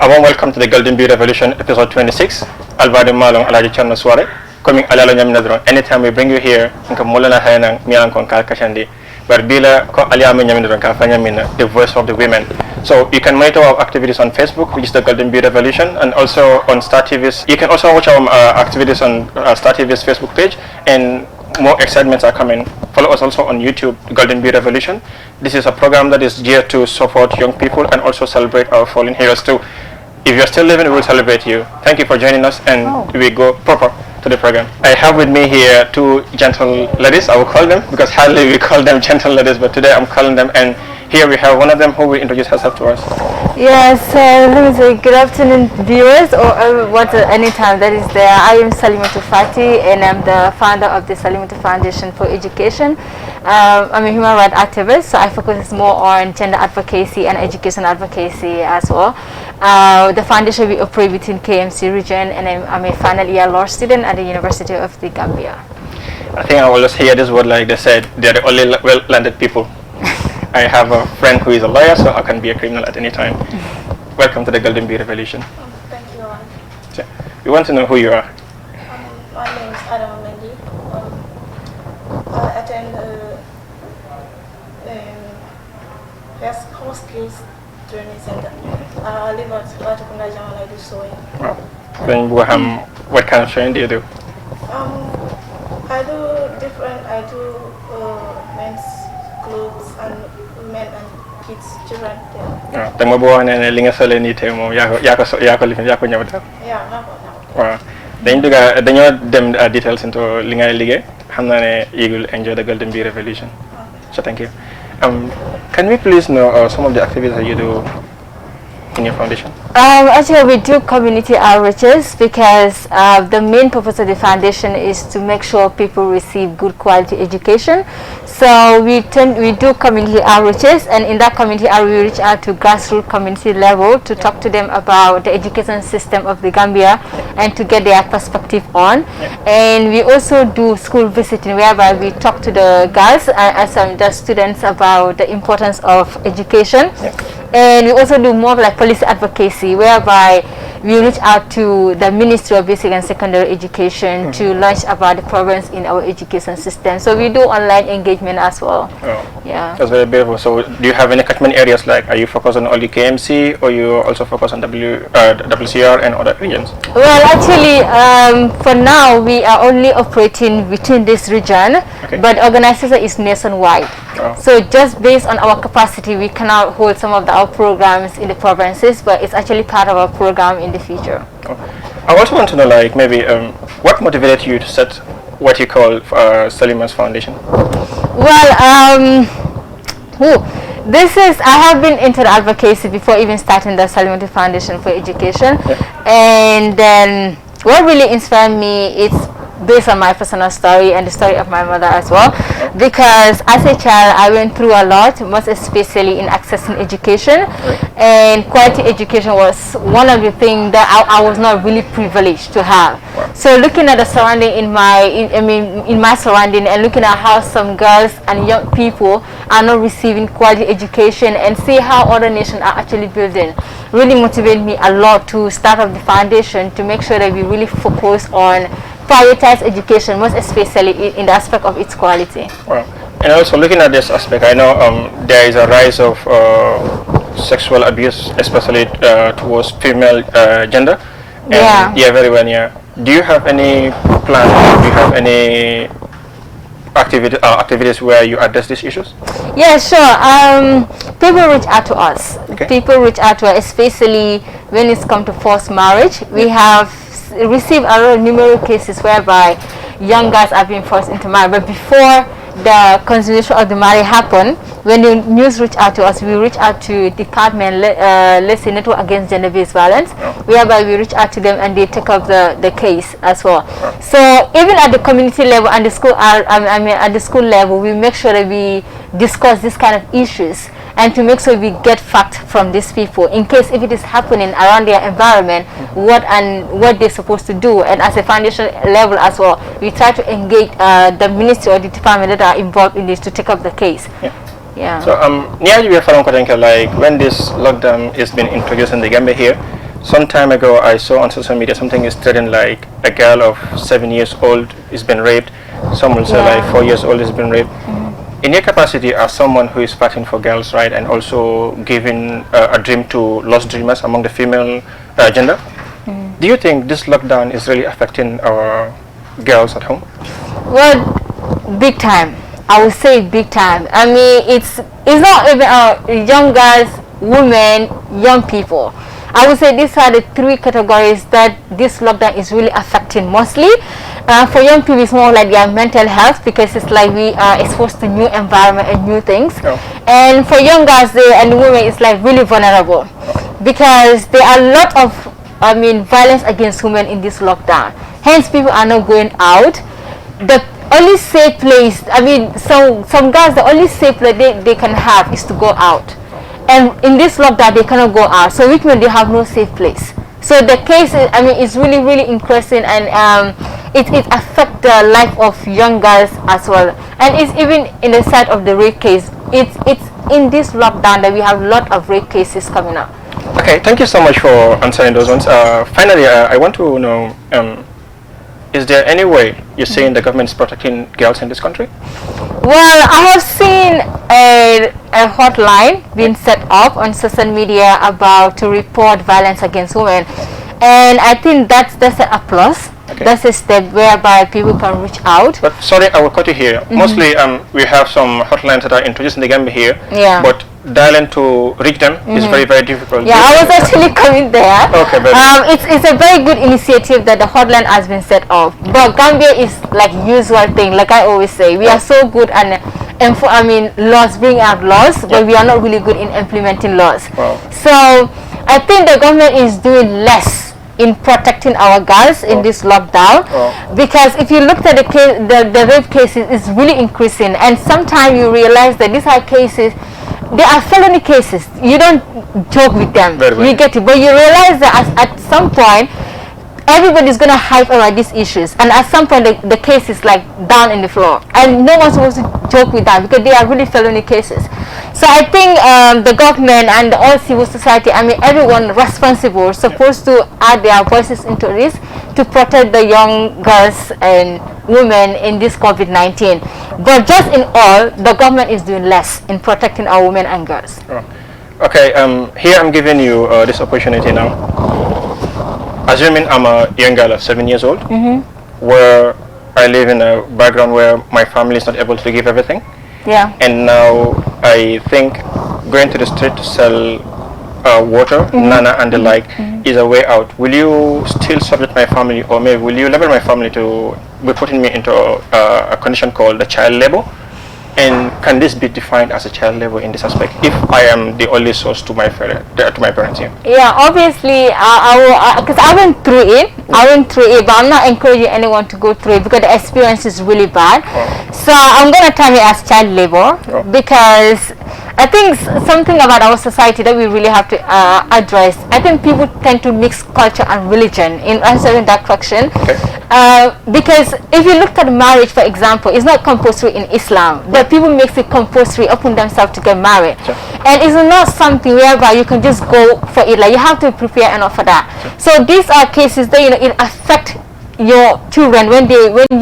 A warm welcome to the Golden Bee Revolution, episode 26. Alvaro Malong Alaji Channel Soare. Coming Alala Nyamnadron. Anytime we bring you here, Nka Mulana Hayanang, Mian Konkal Kashandi. But Bila Ko Aliamu Nyamnadron Kafanyamina, the voice of the women. So you can monitor our activities on Facebook, which is the Golden Bee Revolution, and also on Star TV's. You can also watch our activities on Star TV's Facebook page, and more excitements are coming. Follow us also on YouTube, Golden Bee Revolution. This is a program that is geared to support young people and also celebrate our fallen heroes too. If you're still living, we will celebrate you. Thank you for joining us, and we go proper to the program. I have with me here two gentle ladies, I will call them, because hardly we call them gentle ladies, but today I'm calling them, and here we have one of them who will introduce herself to us. Yes, let me say good afternoon, viewers, or anytime that is there. I am Salimatu Fati, and I'm the founder of the Salimatu Foundation for Education. I'm a human rights activist, so I focus more on gender advocacy and education advocacy as well. The foundation we operate within KMC region, and I'm a final year law student at the University of the Gambia. I think I always hear this word, like they said, they're the only well-landed people. I have a friend who is a lawyer, so I can be a criminal at any time. Welcome to the Golden Bee Revolution. Thank you, Juan. We want to know who you are. My name is Adam Mendy. I attend House Skills Training Center. I live at Latukunda Jaman, I do sewing. Then what kind of training do you do? I do men's clothes and men and kids, children. Then mo bo ne li nga solo ni te mo ya ko lifin ya ko ñawta. Yeah, Wow. Dañu dem details into li nga liggé. Xamna ne you will enjoy the Golden Bee Revolution. So thank you. Can we please know some of the activities that you do in your foundation? Actually, we do community outreaches because the main purpose of the foundation is to make sure people receive good quality education. So we do community outreaches, and in that community outreach, we reach out to grassroots community level to talk to them about the education system of the Gambia and to get their perspective on. And we also do school visiting, whereby we talk to the girls and the students about the importance of education. And we also do more like policy advocacy, whereby we reach out to the Ministry of Basic and Secondary Education to launch about the problems in our education system. So we do online engagement as well. Yeah. That's very beautiful. So do you have any catchment areas, like are you focused on only KMC, or you also focus on WCR and other regions? Well, actually, for now we are only operating within this region, but organization is nationwide. So just based on our capacity, we cannot hold some of our programs in the provinces, but it's actually part of our program in the future. I also want to know, like, maybe what motivated you to set what you call Salima's Foundation? Well, I have been into the advocacy before even starting the Salimatu Foundation for Education, and then what really inspired me is based on my personal story and the story of my mother as well, because as a child I went through a lot, most especially in accessing education, and quality education was one of the things that I was not really privileged to have. So looking at the surrounding in my surrounding, and looking at how some girls and young people are not receiving quality education, and see how other nations are actually building, really motivated me a lot to start up the foundation to make sure that we really focus on prioritize education, most especially in the aspect of its quality. Wow. And also looking at this aspect, I know there is a rise of sexual abuse, especially towards female gender. And very well. Do you have any plans? Do you have any activities where you address these issues? Yeah, sure. People reach out to us. People reach out to us, especially when it's come to forced marriage. We have received a lot of numerous cases whereby young guys are being forced into marriage, but before the consummation of the marriage happened, when the news reached out to us, we reach out to department, let's say Network Against Gender-Based Violence, whereby we reach out to them and they take up the case as well. So even at the community level and the school, at the school level, we make sure that we discuss this kind of issues, and to make sure we get facts from these people in case if it is happening around their environment, what they're supposed to do. And as a foundation level as well, we try to engage the ministry or the department that are involved in this to take up the case. So near you like when this lockdown is being introduced in the Gambia here, some time ago I saw on social media something is trending like a girl of 7 years old has been raped. Some will say like 4 years old has been raped. In your capacity as someone who is fighting for girls' right and also giving a dream to lost dreamers among the female gender, do you think this lockdown is really affecting our girls at home? Well, big time. I would say big time. I mean, it's not even young girls, women, young people. I would say these are the three categories that this lockdown is really affecting mostly. For young people, it's more like their mental health because it's like we are exposed to new environment and new things. And for young girls and women, it's like really vulnerable because there are a lot of, violence against women in this lockdown. Hence, people are not going out. The only safe place, some girls, the only safe place they can have is to go out. And in this lockdown, they cannot go out. So which means they have no safe place. So the case, is really, really increasing, and it affects the life of young girls as well. And it's even in the side of the rape case. It's in this lockdown that we have a lot of rape cases coming up. Okay, thank you so much for answering those ones. Finally, I want to know, is there any way you're saying the government is protecting girls in this country? Well, I have seen a hotline being set up on social media about to report violence against women, and I think that's a plus. Okay. That's a step whereby people can reach out. But sorry, I will cut you here. Mostly, we have some hotlines that are introduced in the Gambia here. Yeah. But dialing to reach them is very, very difficult. Yeah, I was actually coming there. Okay, it's a very good initiative that the hotline has been set up. But Gambia is like usual thing, like I always say. We are so good and laws, bring out laws, but we are not really good in implementing laws. Wow. So I think the government is doing less in protecting our girls in this lockdown, because if you look at the rape cases, it's really increasing, and sometimes you realize that these are cases, they are felony cases. You don't joke with them. You get it, but you realize that at some point everybody's gonna hype around these issues, and at some point the case is like down in the floor, and no one's supposed to joke with that because they are really felony cases. So I think the government and all civil society, everyone responsible, supposed to add their voices into this to protect the young girls and women in this COVID-19. But just in all, the government is doing less in protecting our women and girls. Okay, here I'm giving you this opportunity now. Assuming I'm a young girl of 7 years old, where I live in a background where my family is not able to give everything. Yeah. And now I think going to the street to sell water, nana and the like is a way out. Will you still subject my family, or maybe will you level my family to be putting me into a condition called the child labor? And can this be defined as a child labor in this aspect if I am the only source to my parents here? Yeah, obviously, because I went through it. But I'm not encouraging anyone to go through it because the experience is really bad. So I'm going to term it as child labor because I think something about our society that we really have to address. I think people tend to mix culture and religion in answering that question. Because if you look at marriage, for example, it's not compulsory in Islam, but people make it compulsory upon themselves to get married. And it's not something whereby you can just go for it. Like, you have to prepare enough for that. So these are cases that it affect your children when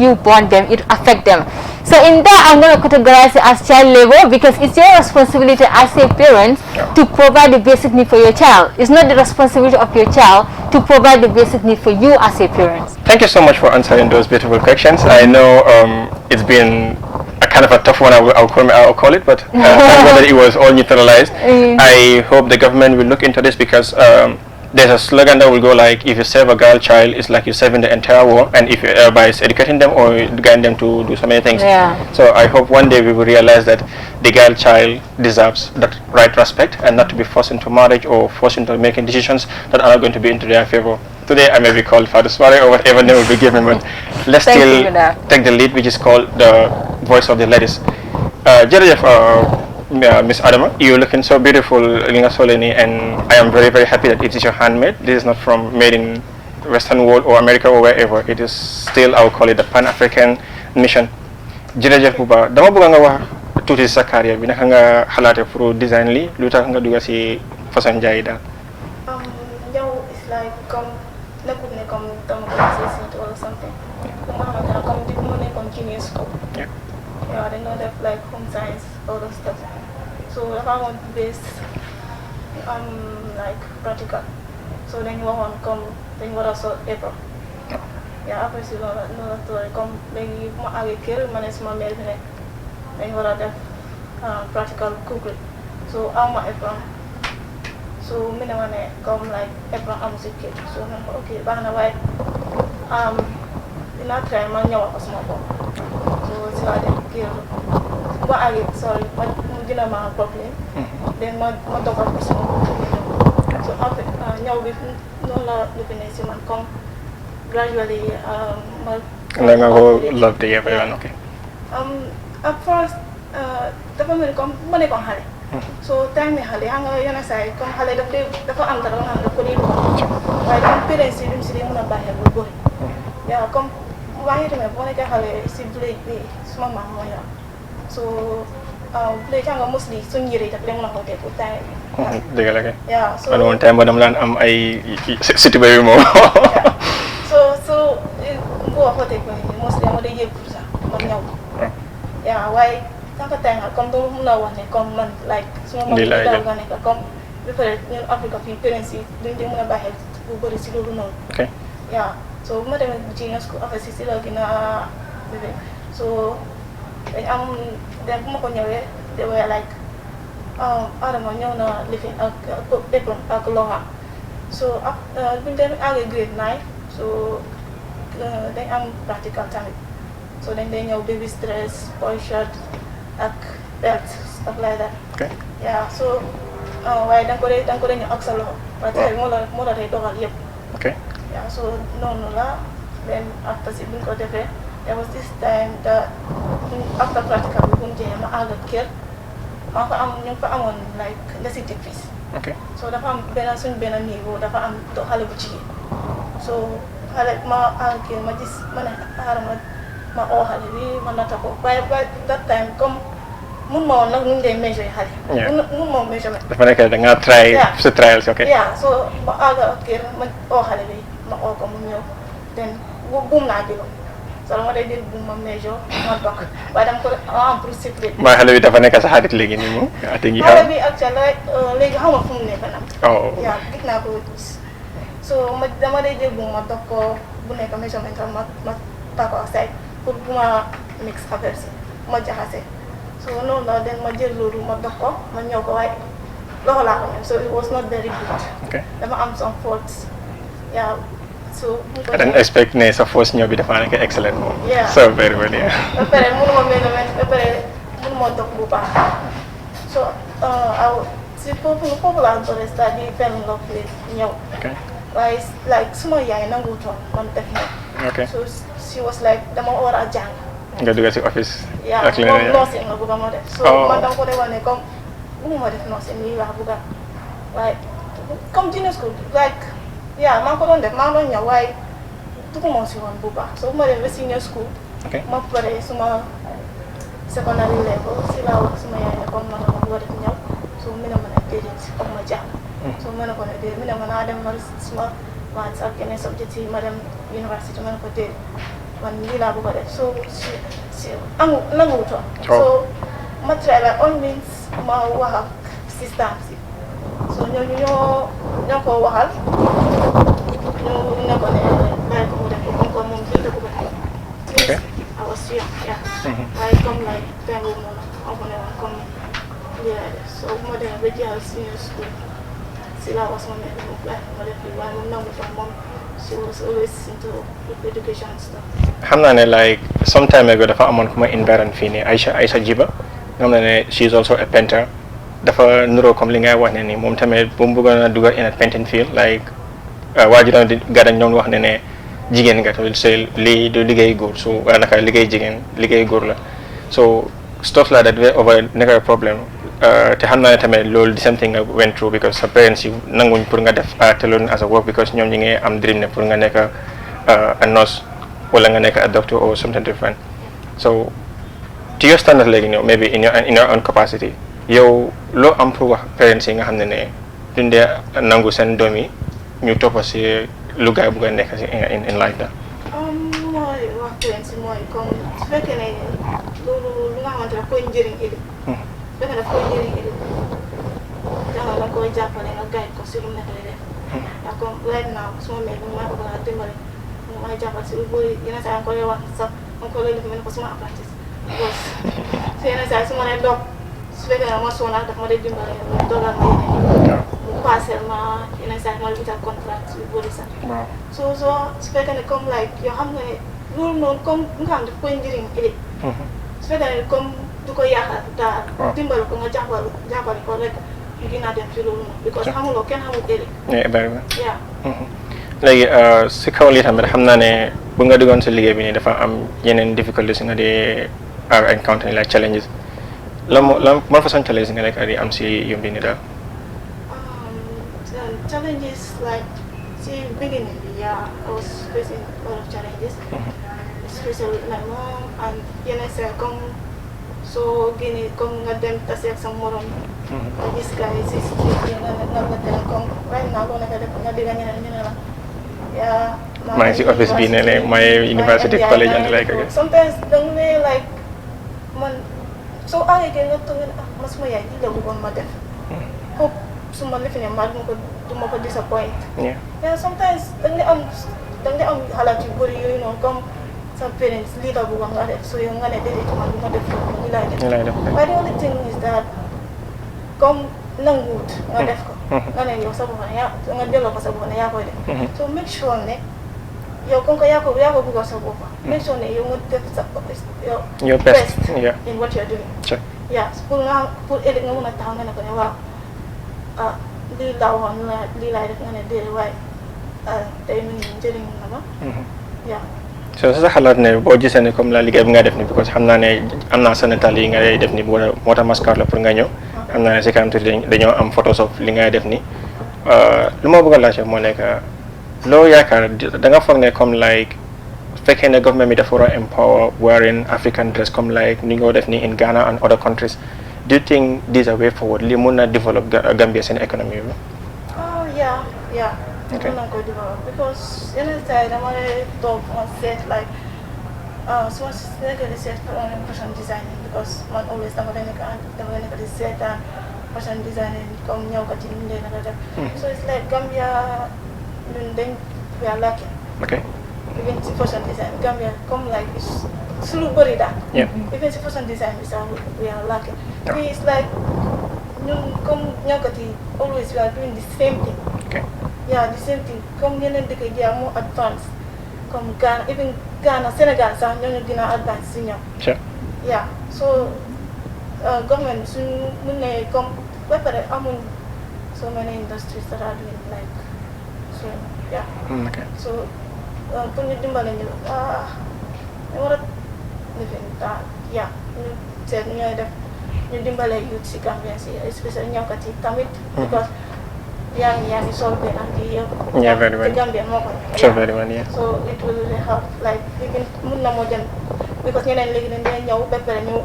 you born them. It affect them. So in that, I'm going to categorize it as child labor because it's your responsibility as a parent to provide the basic need for your child. It's not the responsibility of your child to provide the basic need for you as a parent. Thank you so much for answering those beautiful questions. I know it's been a kind of a tough one, I'll call it, but thank God that it was all neutralized. I hope the government will look into this because there's a slogan that will go like, if you save a girl child, it's like you're saving the entire world, and if you're by educating them or guiding them to do so many things. So I hope one day we will realize that the girl child deserves that right respect and not to be forced into marriage or forced into making decisions that are not going to be into their favor. Today I may be called Father Suare or whatever name will be given, but let's still take the lead, which is called the voice of the ladies. Miss Adama, you're looking so beautiful, Linga Soleni, and I am very, very happy that it is your handmade. This is not made in Western world or America or wherever. It is still, I will call it the Pan-African mission. Jërëjëf bu baax dama bëgg nga wax tuuti sa carrière bi naka nga xalaate pour design li lu tax nga dugg ci façon jaay daal. Njaw Islam like comme nekkul ne comme dama ko necessity or something bu nga xamante ne comme di mu nekkoon junior school yeah dañ doon def like home science all those stuff so dafa amoon base like practical so dañu waxoon comme dañu war a sol apron yeah après si loolu la toore comme léegi bu ma àggee kër ma ne suma mère bi ne dañu war a def practical cookery so awma apron so mi ne ma ne comme like apron amu si kër so man ko ok baax na waaye dinaa try ma ñëwal ko suma bopp so si laa dem kër bu ma àggee sorry ma mu dina ma problème then ma dogal ko suma bopp so après ñëw bi noonu la defe si man comme gradually nga ko love the everyone okay at first dafa mel ni comme bu ma nekkoon xale so time yi xale xam nga yenn saa yi comme xale dafa am dara nga xam ne daf ko dee bëgg waaye comme parents yi duñ si dee mën a bàyyi bu bëri yaa comme maa ngi demee boo nekkee xale si village bi suma maam moo yor so village xam nga mostly suñ yëre yi daf dee mën a xootee pour time bi dëgg la kay yaa so man woon time ba dama daan am ay city ba bi moom so boo xootee ko ni mostly dama day yëg pour ça ma ñëw yaa waaye sànq tey nga comme dama mun a wax ne comme man like suma moom daal nga nekk comme ba pare ñun Afrique fii parents yi duñ dee mën a bàyyi bu bëri si loolu noonu yaa so bu ma demee junior school affaire si la gën a bébé so dañ am dem bu ma ko ñëwee de were like Adama ñëw na lifin ak apron ak loxa so buñ dem àggee grade 9 so dañ am practical tamit so dañ day ñëw baby stress boy shirt ak belt stuff like that yeah so waaye da nga ko dee ñëw ak sa loxo practical moo la day doxal yëpp yeah so noonu la then after si buñ ko defee there was this time that after practical bi bu mu jeexee ma àgg kër maa ko am ñu fa amoon like necessity fees so dafa am suñ benn niveau dafa am xale bu jigéen so xale ma àgg kër ma gis ma ne xaaral ma oo xale bi ma nata ko waaye by that time comme mun ma woon nag nu mu dee measure xale mun ma woon measurement dafa nekk da nga try sa trials yeah so ma àgg kër ma oo xale bi ma oo ko mu ñëw then buum naa jëloon so dama day jël buum ma measure ma bokk waaye dama ko am pour sécurité maa xale bi dafa nekk sa xarit léegi nii moom xale bi actually léegi xaw ma fu mu nekk nag yaa gis naa ko gis so dama day jël buum ma dog ko bu nekk measurement ma tako aside pour bu ma mix affaire si ma jaxase so noonu la den ma jël loolu ma dog ko ma ñëw ko waaye loxo laa ko ñëw so it was not very good dama am some faults yeah so I don't expect ne sa first ñëw bi dafa nekk excellent moom so very well ba pare mënu ma measurement ba pare mënu ma dog bu baax so si foofu laa doon start di fell in love with ñëw waaye like suma yaay nanguutoon man def ñëw so she was like dama war a jàng nga dugg si office ak moom nursing la bëgg ma def so man dama ko defoon ne comme bëgguma def nursing lii laa bëgg waaye comme junior school like maa ko doon def maa doon ñëw waaye dugguma si woon bu baax so bu ma demee senior school ma pare suma secondary level si laa wax suma yaay ne comme man ma bëgg a def ñëw so mu ne ma ne déedéet comme ma jàng so mu ne ko ne déedéet mu ne ma naa dem ma suma maths ak yeneen subject yi ma dem university ma ne ko déedéet man lii laa bëgg a def so si nanguwutoon so ma try like all means ma wax ak système si so ñooñu ñoo ko waxal ñu ne ko ne bàyyi ko mu def ko comme moom lii la bëgg a def I was young waaye comme like time boobu noonu ma ko ne woon comme lii lay def so bu ma demee ba jeexal senior school si laa wax sama mère mu bàyyi ma def lii waaye moom nanguwutoon moom she was always into education and stuff. xam naa ne like some time ago dafa amoon ku ma invite fii nii Aisha Jiba nga xam ne she is also a painter dafa nuroo comme li ngay wax ne ni moom tamit bu mu bëggoon a dugal in a painting field like waajuram di gàddañ ñoom wax ne jigéen nga tamit c'est lii du liggéey góor so naka liggéey jigéen liggéey góor la so stuff like that over nekk problème te xam naa ne tamit loolu the same thing nga went through because sa parents yi nanguñ pour nga def te loolu as a work because ñoom ñi ngi am dream ne pour nga nekk a nurse wala nga nekk a doctor or something different so to your standard léegi ñëw maybe in your own capacity yow loo am pour wax parents yi nga xam ne duñ dee nangu seen doom yi ñu topp si lu gaay bu nekk si in life da. mooy waxtu leen si mooy comme su fekkee ne loolu lu nga xamante ne koy njëriñ ëllëg. su fekkee ne koy njëriñ ëllëg danga la koy jàppale nga guide ko si lu mu nekk di def. ndax comme right now suma mel ni maa ko bëgg a dimbale mu may jàppale si lu bëri yenn saa yi nga koy wax sax nga ko lay def mel ni ko suma apprentice. because su yenn saa yi su ma nee doog su fekkee ne ma sonal daf ma dee dimbale mu dogal ma yeneen mu passé ma yenn saa yi ma utal contract yu bëri sax. so su fekkee ne comme like yoo xam ne loolu noonu comme nga xam daf koy njëriñ ëllëg. su fekkee ne comme du ko yaaxal daal dimbale ko nga jàppale ko rek ñu gën a dem ci loolu noonu because xamuloo kenn xamul ëllëg. léegi si kaw lii tamit xam naa ne bu nga duggoon si liggéey bi nii dafa am yeneen difficultés nga di encounter like challenges lan façon challenges nga nekk di am si yombi ni daal. Challenges like see beginning I was facing a lot of challenges, especially with my mom and yeneen saa comme soo génnee comme nga dem tase ak sa morom. This guy is comme right now boo nekk def nga dégg ñeneen ñu ne la yaa maa ngi si office bi ne ne may university college and like sometimes danga ne like man soo àggee nga toog nga ma suma yaay lii la bëggoon ma def hope su ma lifine ma du ma ko disappoint. Yeah sometimes danga am xalaat yu bëri yooyu noonu comme sa parents lii la bëggoon nga def so yow nga ne déedéet man du ma def lii laay def. But the only thing is that comme nanguwut nga def ko nga ne yow sa bopp ne yaa nga delloo ko sa bopp ne yaa koy def. So make sure ne yow comme que yaa ko bëggoon sa bopp make sure ne yow nga def sa your best in what you're doing. Yeah pour ëllëg nga mën a taxaw nga ne ko ne waaw lii laa waxoon lii laay def nga ne déedéet waaye tey mu ngi njëriñ na ma. so sa xalaat ne boo gisee ne comme la liggéey bi nga def ni because xam naa ne am naa sa nataal yi nga def ni moo tax mascar la pour nga ñëw xam naa ne si kanam tuuti dañoo am photos of li ngay def ni lu ma bëgg a laajte moo nekk loo yaakaar da nga foog ne comme like fekkee ne government bi dafa war a empower wearing African dress comme like ni nga def ni in Ghana and other countries do you think this is a way forward li mun na develop Gambia seen économie bi. Yeah. Mën na ko develop because yeneen saa yi dama lay toog ma seet like su ma nekkee di seet fashion designing because man always dama lay nekk di seet fashion designing comme ñëwkat yi ñu leen a def. So it's like Gambia ñun we are lucky. Even si fashion design Gambia comme like su lu bëri daal. Even si fashion design bi sax we are lucky. It's like ñun comme ñëwkat yi always we are doing the same thing. Yeah, the same thing. Comme yeneen dëkk yi are more advanced. Comme Ghana, even Ghana, Senegal sax ñoo gën a advanced si ñoom. Yeah, so government suñu mun ne comme ba pare amuñ so many industries that are doing like so yeah. So pour ñu dimbale ñu ñu war a lifin daal yeah ñu seet ñooy def ñu dimbale youth si Gambia si especially ñëwkat yi tamit because yaa ngi sol benn ak kii yëpp. Very well. Gambia moo koy. Very well, so it will help like even mun na moo jëm because ñeneen léegi dañ ñëw ba pare ñu.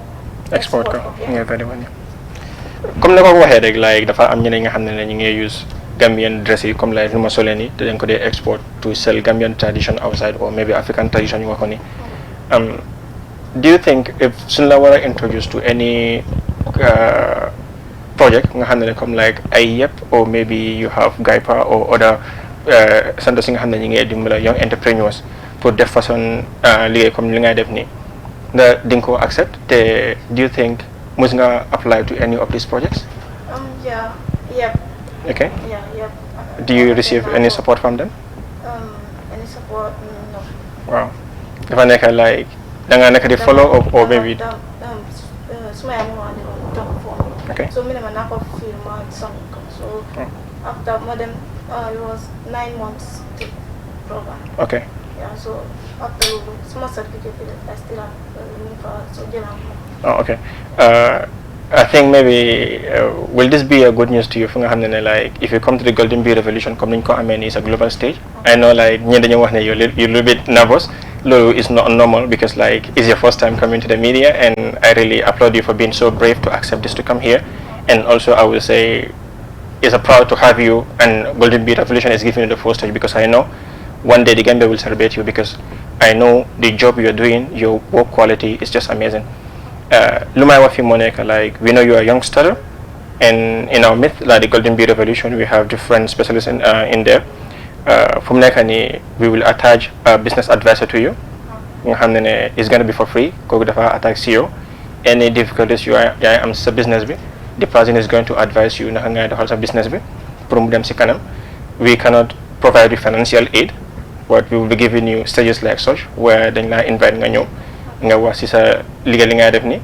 export ko very well. comme na ko waxee rek like dafa am ñeneen nga xam ne ñu ngi use Gambian dress yi comme like lu ma solee nii te dañ ko dee export to sell Gambian tradition outside or maybe African tradition yu waxoon ni do you think if suñ la war a introduce to any project nga xam ne comme like ay yëpp or maybe you have GAIPA or other centres yi nga xam ne ñu ngi dimbale young entrepreneurs pour def façon liggéey comme li ngay def nii nga di nga ko accept te do you think mos nga apply to any of these projects? Okay. Do you receive any support from them? Any support? No. Wow. Dafa nekk like da nga nekk di follow up or maybe. Okay. So minimum na ko film song. So after more than it was 9 months program. Okay. Yeah. So after small certificate, I still have so oh, okay. I think maybe will this be a good news to you? Like if you come to the Golden Bee Revolution, coming is a global stage. I know like you're a little bit nervous. Low is not normal because like it's your first time coming to the media, and I really applaud you for being so brave to accept this to come here. And also I will say is proud to have you, and Golden Bee Revolution is giving you the first stage, because I know one day the Gambia will celebrate you, because I know the job you're doing, your work quality is just amazing. Lumai Wafi Moneka, like, we know you're a youngster, and in our myth, like the Golden Bee Revolution, we have different specialists in there. From Nekani, we will attach a business advisor to you. It's going to be for free. Attack CEO. Any difficulties you are, I'm a business be. The person is going to advise you na the whole business be. We cannot provide you financial aid, but we will be giving you stages like such where they invite you. Legally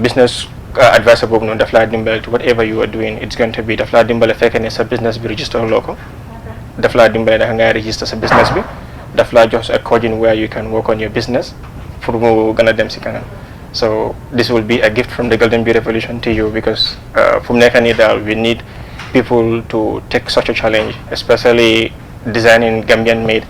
business advisor bobu the flat dimbal to whatever you are doing. It's going to be the flat dimbal effect, and it's a business be registered local. The flat dimbal da register as a business be. The flat just a coding where you can work on your business for gonna dem si kanam. So this will be a gift from the Golden Bee Revolution to you, because from Nekanida we need people to take such a challenge, especially designing Gambian made.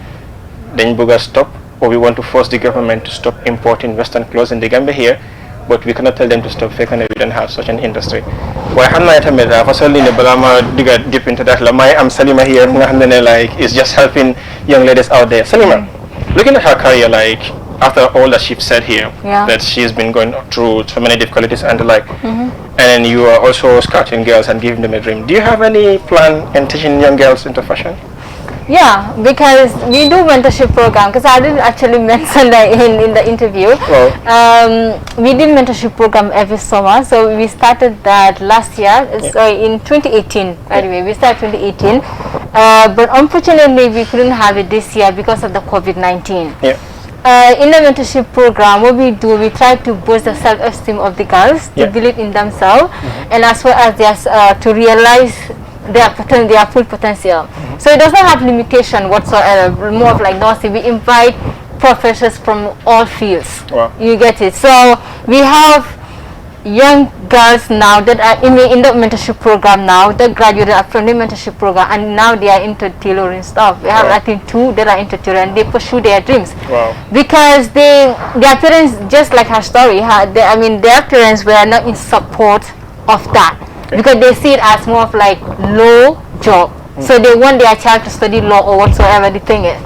Then Buga stop, or we want to force the government to stop importing Western clothes in the Gambia here, but we cannot tell them to stop fake, and we don't have such an industry. Why personally deep into that, I'm Salima here, like it's just helping young ladies out there. Salima, looking at her career, like after all that she's said here, that she's been going through so many difficulties and the like, and you are also scouting girls and giving them a dream. Do you have any plan in teaching young girls into fashion? Yeah, because we do mentorship program, because I didn't actually mention that in the interview. We did mentorship program every summer, so we started that last year, sorry, in 2018, by the way, we started 2018, but unfortunately we couldn't have it this year because of the COVID-19. In the mentorship program, what we do, we try to boost the self-esteem of the girls, to believe in themselves, and as well as to realize their full potential. So it does not have limitation whatsoever, more of like nursing. We invite professors from all fields. You get it. So we have young girls now that are in the mentorship program now, that graduated from the mentorship program, and now they are into tailoring stuff. We have I think 2 that are into tailoring, and they pursue their dreams. Because their parents, just like her story, their parents were not in support of that. Because they see it as more of like low job, so they want their child to study law or whatsoever the thing is.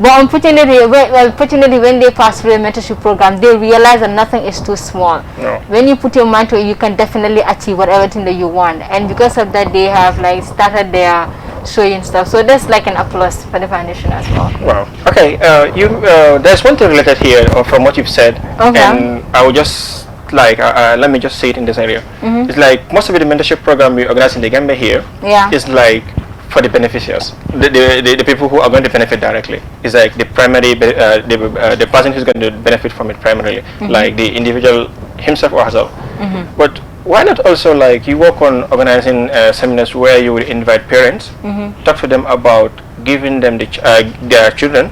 But unfortunately, when they pass through a mentorship program, they realize that nothing is too small. When you put your mind to it, you can definitely achieve whatever thing that you want. And because of that, they have like started their showing stuff. So that's like an applause for the foundation as well. Wow. Okay. There's one thing related here from what you've said, and I will just let me just say it in this area. It's like most of the mentorship program we organize in the Gambia here is like for the beneficiaries, the people who are going to benefit directly. It's like the primary, the person who's going to benefit from it primarily, like the individual himself or herself. But why not also like you work on organizing seminars where you will invite parents, talk to them about giving them their children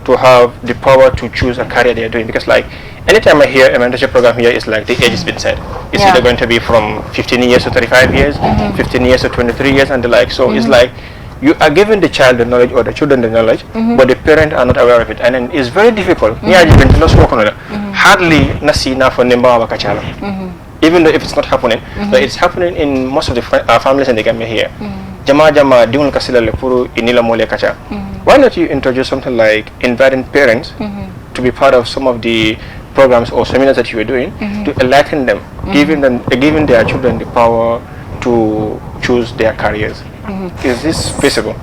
to have the power to choose a career they are doing, because like anytime I hear a mentorship program here, it's like the age has been set. It's either going to be from 15 years to 35 years, 15 years to 23 years, and the like. So it's like you are giving the child the knowledge or the children the knowledge, but the parent are not aware of it, and then it's very difficult. Hardly nasi na for nimba wakachala. Even though if it's not happening, but it's happening in most of the families in the Gambia here. Jama diun kasila le puru inila mole kacha. Why not you introduce something like inviting parents to be part of some of the programs or seminars that you are doing to enlighten them, giving their children the power to choose their careers? Is this feasible?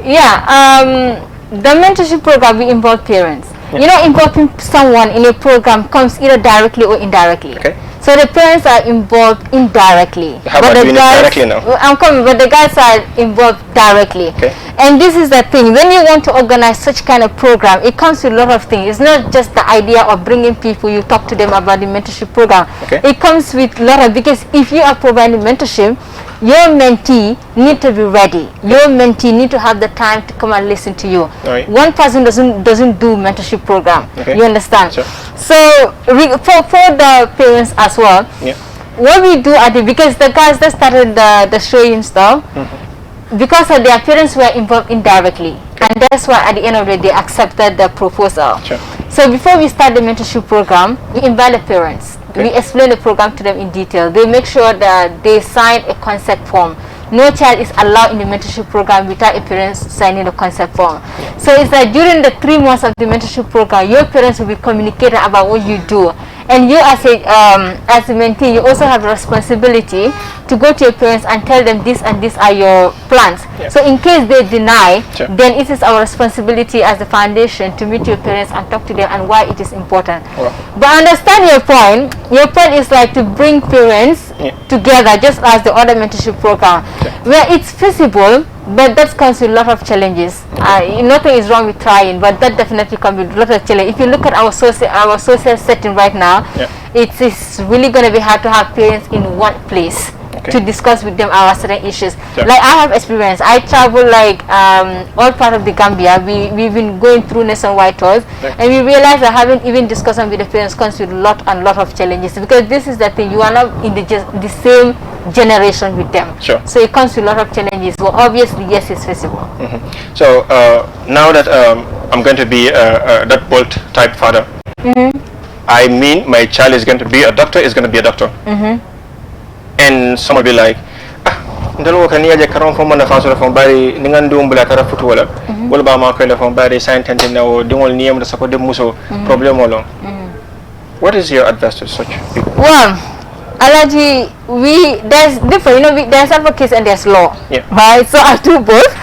Yeah, the mentorship program we involve parents. You know, involving someone in a program comes either directly or indirectly. So the parents are involved indirectly. How about doing it directly now? I'm coming, but the guys are involved directly. And this is the thing, when you want to organize such kind of program, it comes with a lot of things. It's not just the idea of bringing people, you talk to them about the mentorship program. It comes with a lot of, because if you are providing mentorship, your mentee need to be ready. Your mentee need to have the time to come and listen to you. One person doesn't do mentorship program. You understand? So for the parents as well, what we do because the guys that started the showing stuff, because of their parents were involved indirectly, and that's why at the end of the day they accepted the proposal. So before we start the mentorship program, we invite the parents. We explain the program to them in detail. They make sure that they sign a concept form no child is allowed in the mentorship program without a parent signing the consent form. So it's like during the 3 months of the mentorship program, your parents will be communicating about what you do. And you as a mentee, you also have a responsibility to go to your parents and tell them this and these are your plans. Yeah. So in case they deny, Sure. then it is our responsibility as the foundation to meet your parents and talk to them and why it is important. Wow. But understand your point. Your point is like to bring parents together, just as the other mentorship program, where it's feasible, but that comes with a lot of challenges. Nothing is wrong with trying, but that definitely comes with a lot of challenges. If you look at our social setting right now, it is really going to be hard to have parents in one place to discuss with them our certain issues. Like I have experience. I travel like all part of the Gambia. We've been going through nationwide tours, and we realize that having even discussion with the parents comes with a lot of challenges, because this is the thing, you are not in the same generation with them. Sure. So it comes with a lot of challenges. Well, obviously, yes, it's feasible. So now that I'm going to be that bold type father, I mean my child is going to be a doctor, is going to be a doctor. And some will be like, ndalo kan yaje karon fo mona faso fo bari ni ngandum bula tara futu wala wala ba ma ko le fo bari scientist na o dingol niyam da sako de muso problem wala. What is your advice to such people? Well, Alaji, there's different, there's advocates and there's law, right? So I do both.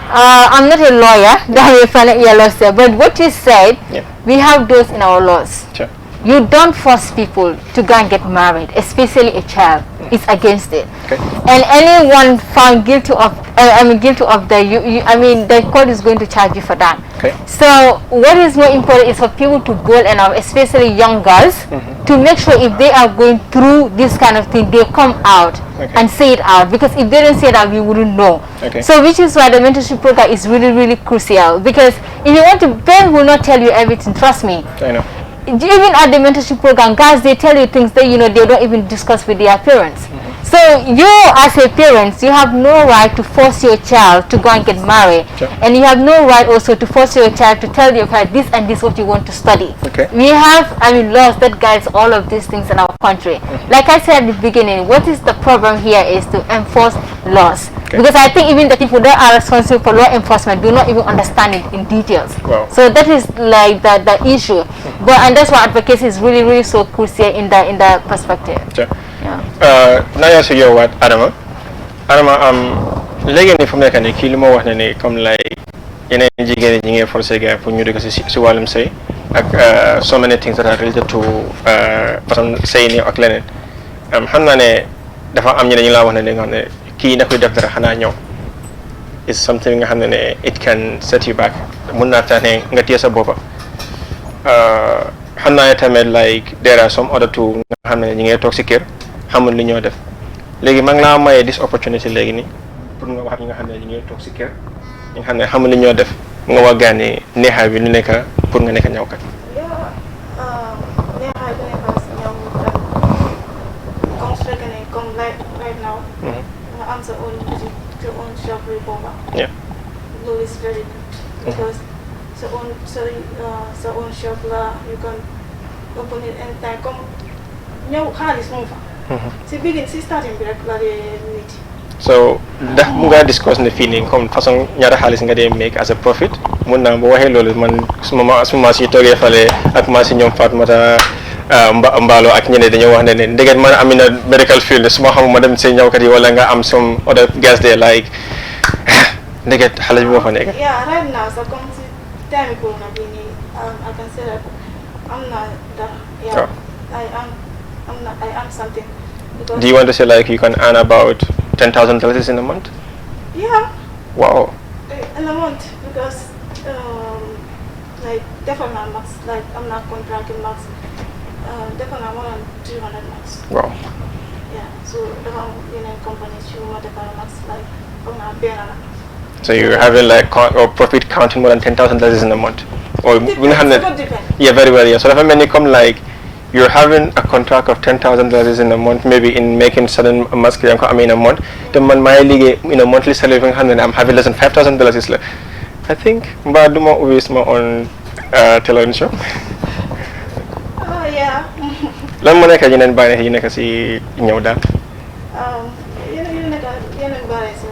I'm not a lawyer, that will find a lawyer, but what you said, we have those in our laws. Sure. You don't force people to go and get married, especially a child. It's against it. Okay. And anyone found guilty of, the court is going to charge you for that. Okay. So what is more important is for people to go and especially young girls, to make sure if they are going through this kind of thing, they come out and say it out. Because if they don't say it out, we wouldn't know. Okay. So which is why the mentorship program is really, really crucial. Because if you want to, parents will not tell you everything. Trust me. I know. Even at the mentorship program, guys, they tell you things that they don't even discuss with their parents. So you as a parent, you have no right to force your child to go and get married. And you have no right also to force your child to tell your child this and this what you want to study. Okay. We have laws that guides all of these things in our country. Like I said at the beginning, what is the problem here is to enforce laws. Because I think even the people that are responsible for law enforcement do not even understand it in details. Wow. So that is like the issue. And that's why advocacy is really, really so crucial in the perspective. Sure. Now you say what Adama léegi ni fu mu nekk nii kii li ma wax ne ni comme like yeneen jigéen ñi ngi forcé gars pour ñu dugg si wàllum sëy ak so many things that are related to façon sëy nii ak leneen xam naa ne dafa am ñeneen ñu laa wax ne ni nga xam ne kii na koy def dara xanaa ñëw is something nga xam ne it can set you back mun naa tax ne nga téye sa boppa xam naa ne tamit like there are some other two nga xam ne ñi ngay toog si kër xamul li ñoo def léegi maa ngi laa mayee this opportunity léegi nii pour nga wax ñi nga xam ne ñi ngay toog si kër ñi nga xam ne xamul li ñoo def nga wax gaa ni neexaay bi nu nekk pour nga nekk ñawkat. neexaay bi nekk si ñawkat comme su fekkee ne comme right now nga am sa own boutique sa own shop bi booba loolu is very good because sa own shop la you can open it anytime comme ñëw xaalis moom fa si starting bi rek la dee nit. So ndax mu nga discuss ne fii nii comme façon ñaata xaalis nga dee make as a profit mun naa boo waxee loolu man suma si toogee fale ak maa si ñoom Fatoumata Mballo ak ñeneen dañoo wax ne ndegeen man am na medical field su ma xamuma dem si ñawkat yi wala nga am some other guys there like ndeget xale bi moo fa nekk. Yeah, right now so comme si time corona bi nii I can say that am na dara. I am something. Do you want to say like you can earn about $10,000 in a month? Yeah. Wow. In a month because like definitely max, like I'm not contracting max. Definitely more than 300 max. Wow. Yeah. So the company should want max like from a bear. So you're having like or profit counting more than $10,000 in a month, or yeah, very well. Yeah. So if I mean, come like you're having a contract of $10,000 in a month, maybe in making certain masculine, in a month. The man my monthly salary I'm having less than $5,000 is like, I think, but do more waste more on television show. Oh yeah. Lan mo nekk yeneen bànneex yi nekk si ñëw daal. Yeneen bànneex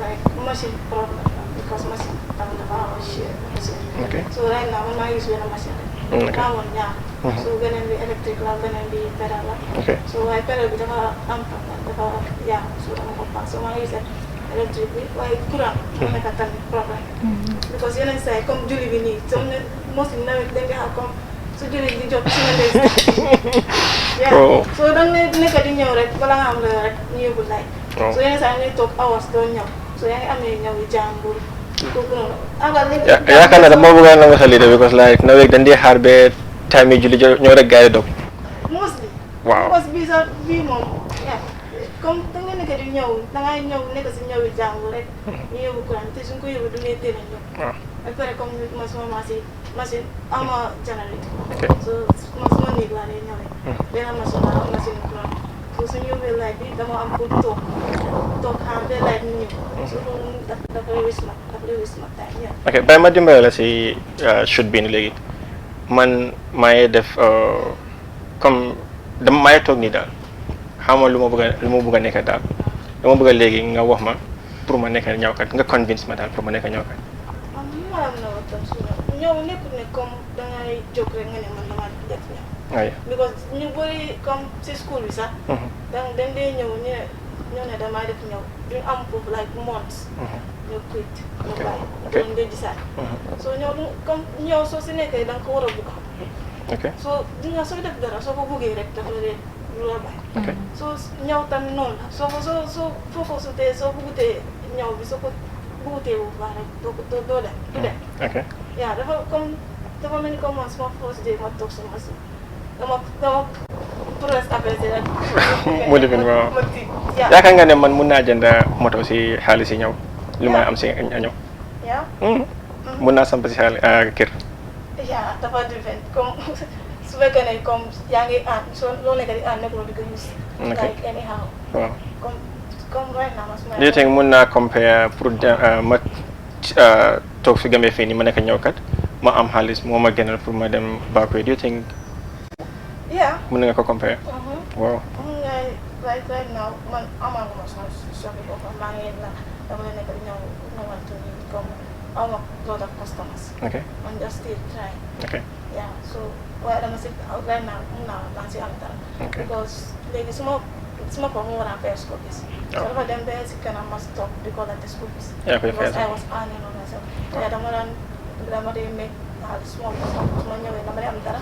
So right now I use a machine. Okay. Now one yeah. So when I'm electric la, when I'm pedal la. Okay. So I pedal with yeah. So I'm going so I use electric why kurang make a problem. Because you know say come Julie we need. So mostly now they have come so Julie the job yeah. Oh. So don't need a dinner rek bala am la rek ñu bu lay. So you know say I talk hours don't know. So yang amé ñaw jangul. yaakaar naa dama bëggoon la nga lii because like na week dañ di xaar ba time yi julli ñoo rek gars yi dog. Mostly. Waaw. Because bii moom comme da nga nekk di ñëw da ngay ñëw nekk si ñëw yi jàngu rek ñu yóbbu courant te suñ ko yóbbu du ngay teel a ñëw. waaw. Après comme ma suma machine ama générateur. ok So suma néeg laa lay ñëwee. benn machine la am machine courant. So suñu yóbbee light bi dama am pour toog xaar ba light ñu ñëw. So loolu dafay waste ma time. ok bàyyi ma dimbale la si shoot bi ni léegi man maay def comme dama maay toog nii daal xam nga lu ma bëgg a nekk daal dama bëgg a léegi nga wax ma pour ma nekk ñawkat nga convince ma daal pour ma nekk ñawkat. maanaam na waxtaan suñu ñëw nekkul ne comme dangay jóg rek nga ne man dama def ñëw. waaye. because ñu bëri comme si school bi sax. dañ dee ñëw ñu ne damaa def ñëw duñ am foofu like months. ñu quit ñu bàyyi. ok ñu dee gisaat. soo ñëw comme ñëw soo si nekkee da nga ko war a bëgg. ok soo sooy def dara soo ko bëggee rek dafa dee lu la bàyyi. ok soo ñëw tamit noonu la soo focusutee soo bëggutee ñëw bi soo ko bëggutee bu baax rek doo dem du dem. ok yaa dafa mel ni comme man suma first day ma toog sama si dama progress affaire si rek. mu lifin waaw ma tiit yaa yaakaar nga ne man mun naa jënd moto si xaalis yi ñëw lu may am si ñëw. yaa mun naa samp si xaalis kër. yaa dafa different comme su fekkee ne comme yaa ngi aan soo loo nekk di aan nekkuloo di ko use. like anyhow. waaw. comme right now ma suma. do you think mun naa compare pour ma toog fi Gambie fii nii ma nekk ñëwkat ma am xaalis moo ma gënal pour ma dem Bakoy do you think yaa. mun nga ko compare. waaw. right now man amaguma sama shop bi boppam maa ngi la dama nekk di ñëw ñëwantu ni comme awma lot of customers. ok I'm just still trying. ok Yeah, so waaye dama si right now mun naa si am dara. Okay. Because léegi suma ko mu war a fay school fees. So dafa dem ba si kanam ma stop because of the school fees. yaa koy fay Because I was earning on myself. Yeah, dama dee make xaalis suma ñëwee dama dee am dara.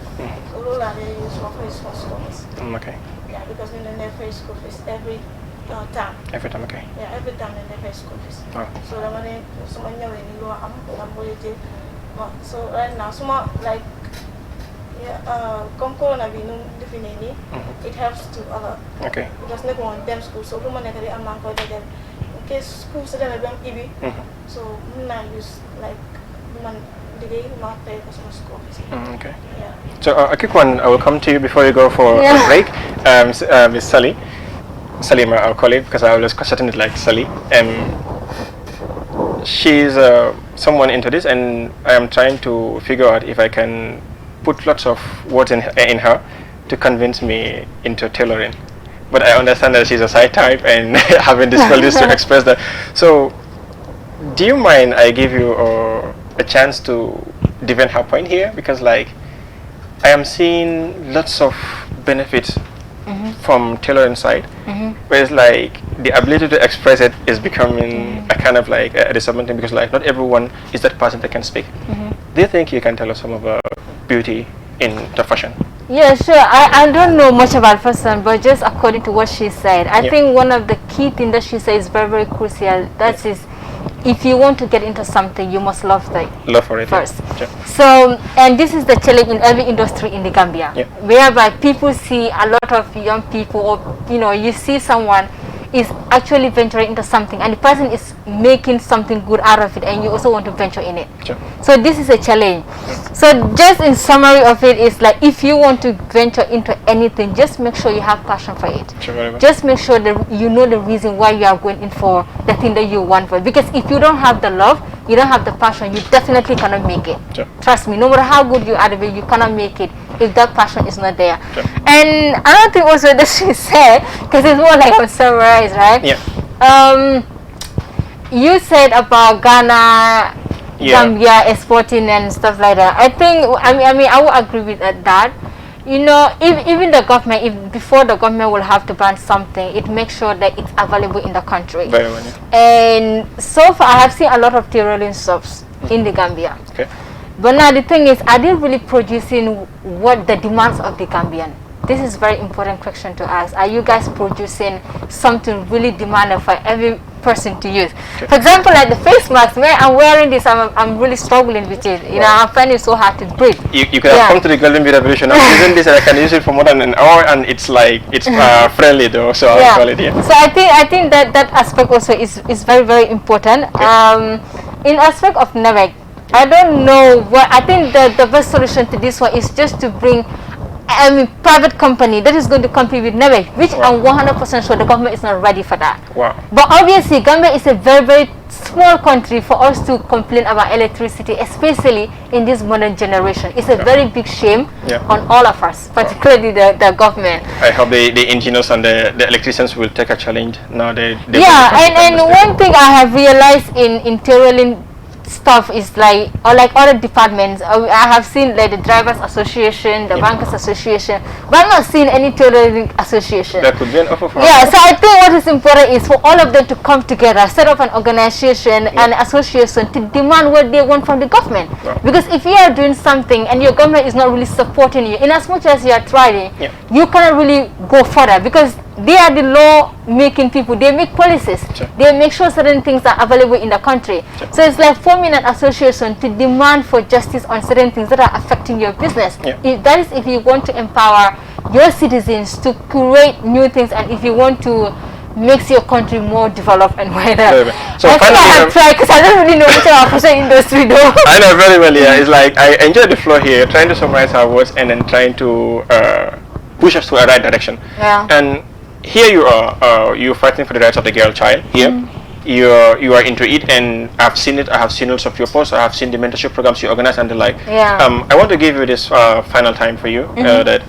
So loolu laa dee use suma fay suma school fees. ok Yeah, because ñu ne fay school fees every time. every time ok Yeah, every time ñu ne fay school fees. waaw. So dama ne suma ñëwee ni loo am dama ko jël. So right now suma like comme corona bi nu definee nii. It helps to a lot. ok Because nekk woon dem school so lu ma nekk di am maa ngi koy dajale in case school su demee ba am ibi. So mun naa use like man liggéey ma pay ko sama school fees. okay Yeah. so a quick one I will come to you before you go for a break. Miss Sally Salima I'll call it because I always shorten it like Sally. She's someone into this and I am trying to figure out if I can put lots of words in her to convince me into tailoring, but I understand that she's a side type and having difficulties to express that. So do you mind I give you a chance to defend her point here, because like I am seeing lots of benefits from tailoring side, where it's like the ability to express it is becoming a kind of like a disappointment, because like not everyone is that person that can speak. Do you think you can tell us some of the beauty in the fashion? Yeah, sure. I don't know much about fashion, but just according to what she said, I think one of the key things that she said is very, very crucial. That is, if you want to get into something, you must love for it first. Yeah. So, and this is the challenge in every industry in the Gambia, whereby people see a lot of young people, or you see someone is actually venturing into something and the person is making something good out of it and you also want to venture in it. Sure. So this is a challenge. So just in summary of it is like, if you want to venture into anything, just make sure you have passion for it. Sure, very well. Just make sure that you know the reason why you are going in for the thing that you want for. Because if you don't have the love, you don't have the passion, you definitely cannot make it. Sure. Trust me, no matter how good you are at it, you cannot make it if that passion is not there. Sure. And another thing also that she said, because it's more like a summarize, right? Yeah. You said about Ghana Gambia exporting and stuff like that. I think, I would agree with that. You know, if even the government, if before the government will have to ban something, it makes sure that it's available in the country. Very well, yeah. And so far, I have seen a lot of tailoring shops in the Gambia. Okay. But now the thing is, are they really producing what the demands of the Gambian? This is very important question to ask. Are you guys producing something really demanded for every person to use? Okay. For example, like the face mask, man, I'm wearing this, I'm really struggling with it. You know, I find it so hard to breathe. You could have come to the Golden Bee Revolution. I'm using this and I can use it for more than an hour, and it's like, it's friendly though, so I'll call it, yeah. So I think that aspect also is very, very important. Okay. In aspect of NAVEC, I don't know what, I think the best solution to this one is just to bring private company that is going to compete with NAVEC, which I'm 100% sure the government is not ready for that. Wow. But obviously, Gambia is a very, very small country for us to complain about electricity, especially in this modern generation. It's a very big shame on all of us, particularly the government. I hope the engineers and the electricians will take a challenge now. And one thing I have realized in tailoring stuff is like, or like other departments, I have seen like the drivers association, the bankers association, but I'm not seeing any tailoring association. That could be an offer for so I think what is important is for all of them to come together, set up an organization and association to demand what they want from the government. Because if you are doing something and your government is not really supporting you, in as much as you are trying, you cannot really go further, because they are the law-making people. They make policies. They make sure certain things are available in the country. So it's like forming an association to demand for justice on certain things that are affecting your business. If you want to empower your citizens to create new things, and if you want to make your country more developed and wider. So I think I have tried, because I don't really know much about fashion industry though. I know very well, yeah. It's like I enjoy the flow here, trying to summarize our words and then trying to push us to a right direction. And here you are, you're fighting for the rights of the girl child here. You are into it, and I've seen it. I have seen lots of your posts. I have seen the mentorship programs you organize and the like. I want to give you this final time for you, that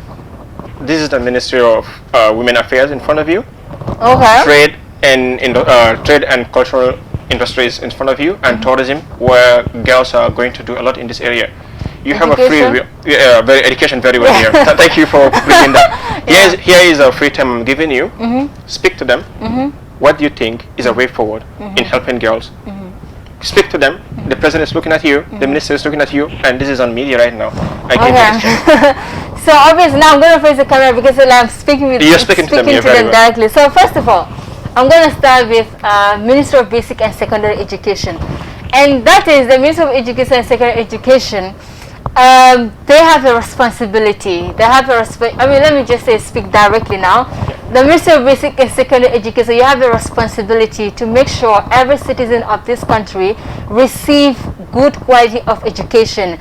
this is the Ministry of Women Affairs in front of you. Trade and cultural industries in front of you, and tourism, where girls are going to do a lot in this area. You have a free, very education very well here. Thank you for bringing that. Here is a free time I'm giving you. Speak to them. What do you think is a way forward in helping girls? Speak to them. The president is looking at you. The minister is looking at you, and this is on media right now. I give you this chance. So obviously now I'm going to face the camera because I'm speaking with You're speaking to them directly. So first of all, I'm going to start with Minister of Basic and Secondary Education, and that is the Minister of Education and Secondary Education. They have a responsibility. They have a let me just say, speak directly now. The Ministry of Basic and Secondary Education, you have a responsibility to make sure every citizen of this country receive good quality of education.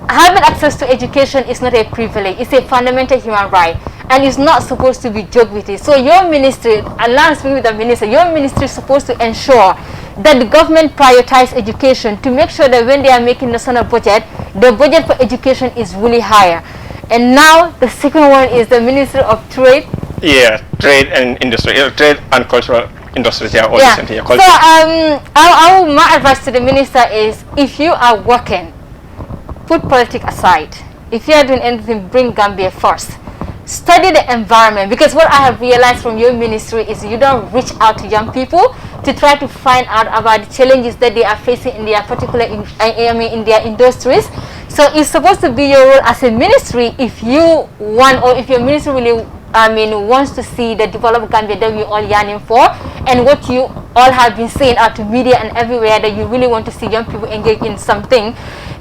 Having access to education is not a privilege, it's a fundamental human right, and it's not supposed to be joked with it. So your ministry, and now I'm speaking with the minister, your ministry is supposed to ensure that the government prioritize education, to make sure that when they are making national budget, the budget for education is really higher. And now the second one is the Ministry of Trade. Trade and industry, trade and cultural industries. All here. So my advice to the minister is, if you are working, put politics aside. If you are doing anything, bring Gambia first. Study the environment, because what I have realized from your ministry is you don't reach out to young people to try to find out about the challenges that they are facing in their particular in their industries. So it's supposed to be your role as a ministry, if you want, or if your ministry really wants to see the developed Gambia that we all yearning for, and what you all have been saying out to media and everywhere, that you really want to see young people engage in something,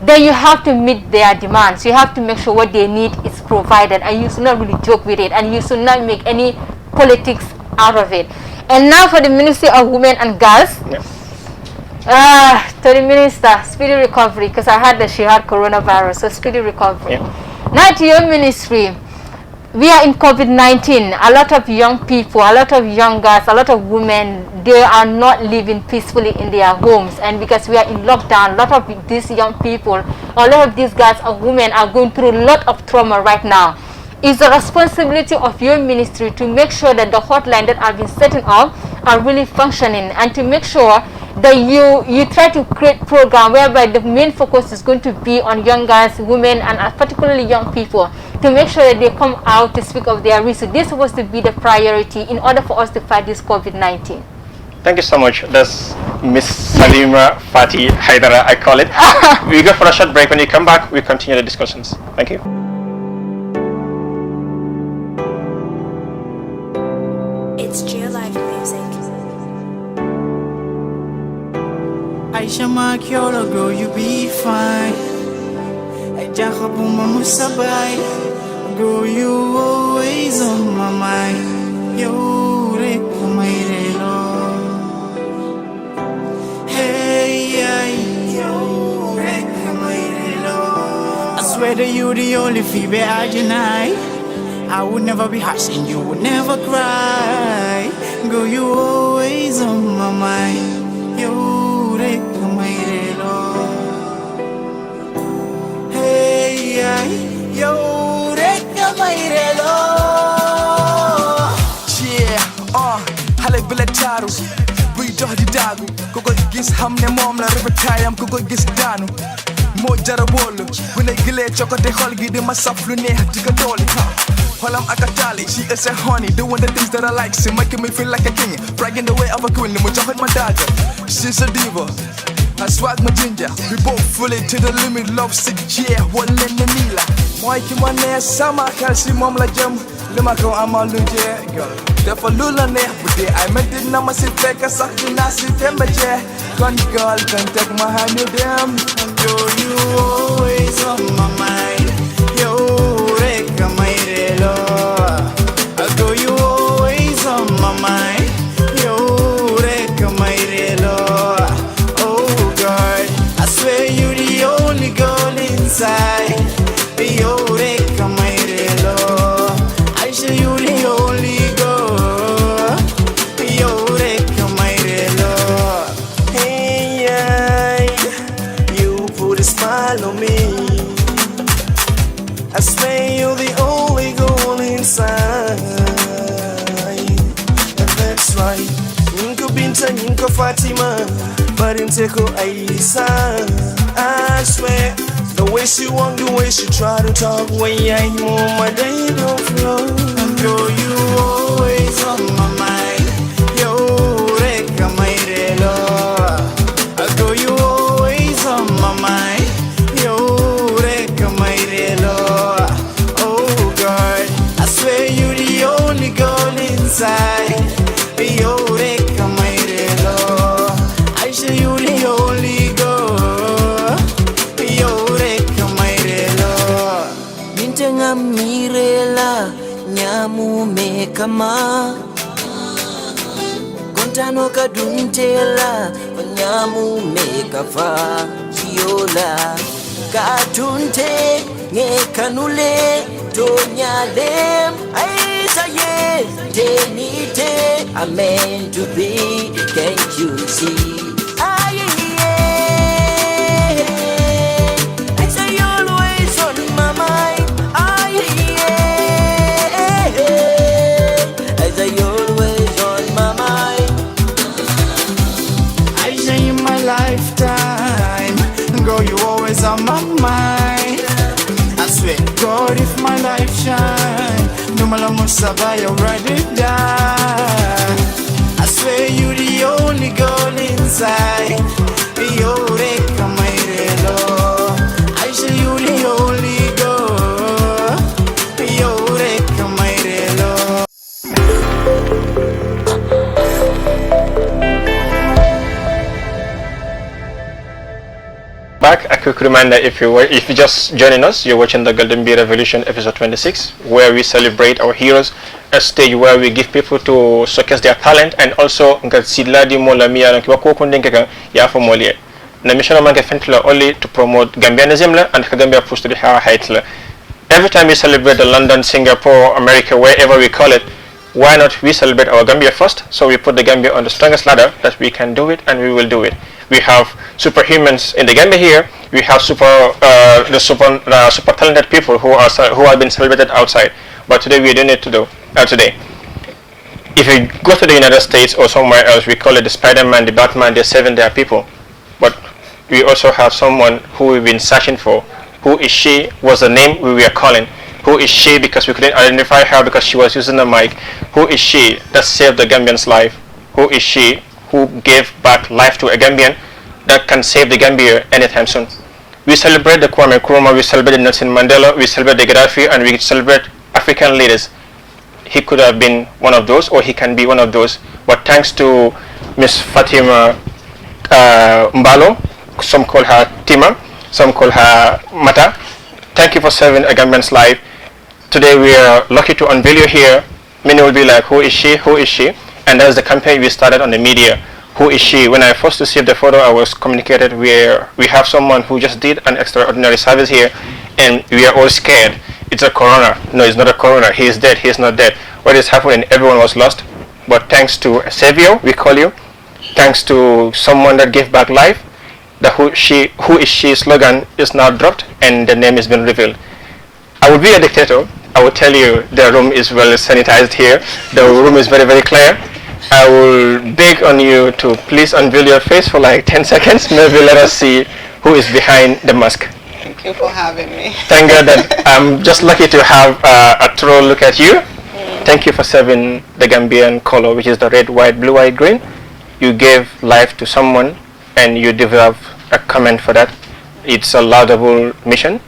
then you have to meet their demands. You have to make sure what they need is provided, and you should not really joke with it, and you should not make any politics out of it. And now for the Ministry of Women and Girls. To the minister, speedy recovery, because I heard that she had coronavirus, so speedy recovery. Now to your ministry, we are in COVID-19. A lot of young people, a lot of young girls, a lot of women, they are not living peacefully in their homes. And because we are in lockdown, a lot of these young people, a lot of these girls and women are going through a lot of trauma right now. It's the responsibility of your ministry to make sure that the hotline that have been setting up are really functioning, and to make sure that you try to create program whereby the main focus is going to be on young girls, women, and particularly young people, to make sure that they come out to speak of their risk. So this is supposed to be the priority in order for us to fight this COVID-19. Thank you so much. That's Miss Salima Fati Haidara, I call it. We go for a short break. When you come back, we continue the discussions. Thank you. It's Geo Live Music. Aisha Makiola, girl, you be fine. Jakabuma Musabai, girl, you always on my mind. You rekumairelo. Hey, you rekumairelo. I swear that you the only female I deny. I would never be harsh and you would never cry. Girl, you always on my mind. You rekumairelo. Yo, rekumairelo. Yeah, halek bela taru. Bui doh di dagu. Koko gis hamne mom la repetayam koko gis danu. Mo jara bolu. Wina gile choko de holgi de masaflu ne hatika doli. While I'm akatali, she is a honey, doing the things that I like. She making me feel like a king, bragging the way of a queen. Mujahid my dagger, she's a diva. I swag my ginger, we both fully to the limit. Love sick, yeah, one in the Mila. Why can one ass summer? Can't see mom like jam. Lima go, I'm all luje, girl. Therefore, Lula ne, but I meant it. Now, I sit back, I suck the nasty temperature. Gun girl, can take my hand, you damn. Yo, you always on my mind. Yo, rekumairelo. I go, you always on my mind. Yo, rekumairelo. Oh God, I swear you the only girl inside. Yo, rekumairelo. I swear you the only girl. Yo, rekumairelo. Hey, you put a smile on me. I swear you're the only goal inside. And that's right. Ninko Binta, Ninko Fatima, but in Teko Aisa. I swear, the way she walk, the way she try to talk, way I move, my day don't flow. Girl, you always on my mind. Yo, rekumairelo. Girl, you always on my mind. Yo, rekumairelo. Oh God, I swear you the only girl inside. Yo, rekumairelo. I swear you the only girl. Yo, rekumairelo. Bintenga mirela nyamu mekama kontano kaduntela nyamu mekafa chiola katunte ngekanule tonyalem aisaye tenite I'm meant to be, can't you see? On my mind, I swear God, if my life shine, no matter Musaba, you already die. I swear you the only girl inside. Yo, rekumairelo. I swear you the only girl. Yo, rekumairelo. Back, a quick reminder, if you're just joining us, you're watching the Golden Bee Revolution episode 26, where we celebrate our heroes, a stage where we give people to showcase their talent and also sidladi mola miya na kiwako kundinga ya for molie. Na mission of manke fentla only to promote Gambianism and Gambia push to the higher heights. Every time we celebrate the London, Singapore, America, wherever we call it, why not we celebrate our Gambia first? So we put the Gambia on the strongest ladder that we can do it, and we will do it. We have superhumans in the Gambia here. We have super talented people who have been celebrated outside. But today we don't need to do today. If you go to the United States or somewhere else, we call it the Spider-Man, the Batman, they're saving their people. But we also have someone who we've been searching for. Who is she? Was the name we were calling. Who is she? Because we couldn't identify her because she was using the mic. Who is she that saved the Gambian's life? Who is she who gave back life to a Gambian that can save the Gambia anytime soon? We celebrate the Kwame Nkrumah, we celebrate Nelson Mandela, we celebrate the Gaddafi, and we celebrate African leaders. He could have been one of those, or he can be one of those. But thanks to Miss Fatima Mbalo, some call her Tima, some call her Mata. Thank you for saving a Gambian's life. Today we are lucky to unveil you here. Many will be like, who is she? Who is she? And that's the campaign we started on the media. Who is she? When I first received the photo, I was communicated where we have someone who just did an extraordinary service here, and we are all scared. It's a corona. No, it's not a corona. He is dead. He is not dead. What is happening? Everyone was lost. But thanks to a savior, we call you, thanks to someone that gave back life, the who is she slogan is now dropped and the name has been revealed. I would be a dictator. I would tell you the room is well sanitized here. The room is very, very clear. I will beg on you to please unveil your face for like 10 seconds. Maybe let us see who is behind the mask. Thank you for having me. Thank God that I'm just lucky to have a thorough look at you. Thank you for serving the Gambian color, which is the red, white, blue, white, green. You gave life to someone and you deserve a comment for that. It's a laudable mission.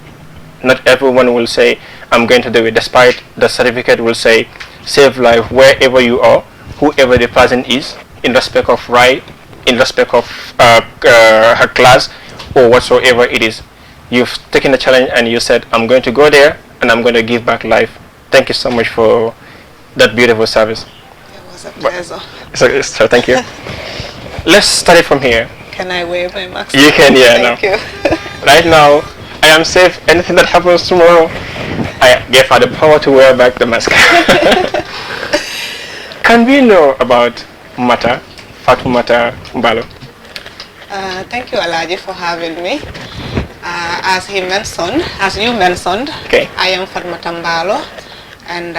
Not everyone will say, I'm going to do it, despite the certificate will say, save life wherever you are, whoever the person is, in respect of right, in respect of her class, or whatsoever it is. You've taken the challenge and you said, I'm going to go there and I'm going to give back life. Thank you so much for that beautiful service. It was a pleasure. So thank you. Let's start it from here. Can I wear my mask? You can, yeah. Thank you. Right now, I am safe. Anything that happens tomorrow, I gave her the power to wear back the mask. Can we know about Mata, Fatoumata Mbalo? Thank you, Alaji, for having me. As you mentioned, okay. I am Fatoumata Mbalo, and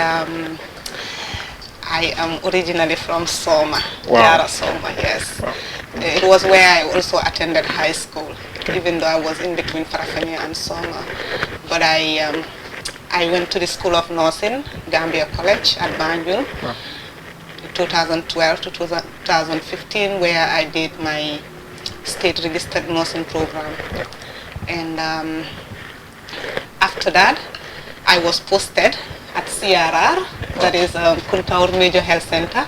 I am originally from Soma, wow. Jara Soma, yes. Wow. It was where I also attended high school, okay. Even though I was in between Farafenni and Soma. But I went to the School of Nursing, Gambia College at Banjul, wow. 2012 to 2015, where I did my state registered nursing program. Yeah. And after that, I was posted at CRR, that is Kuntaur Major Health Center,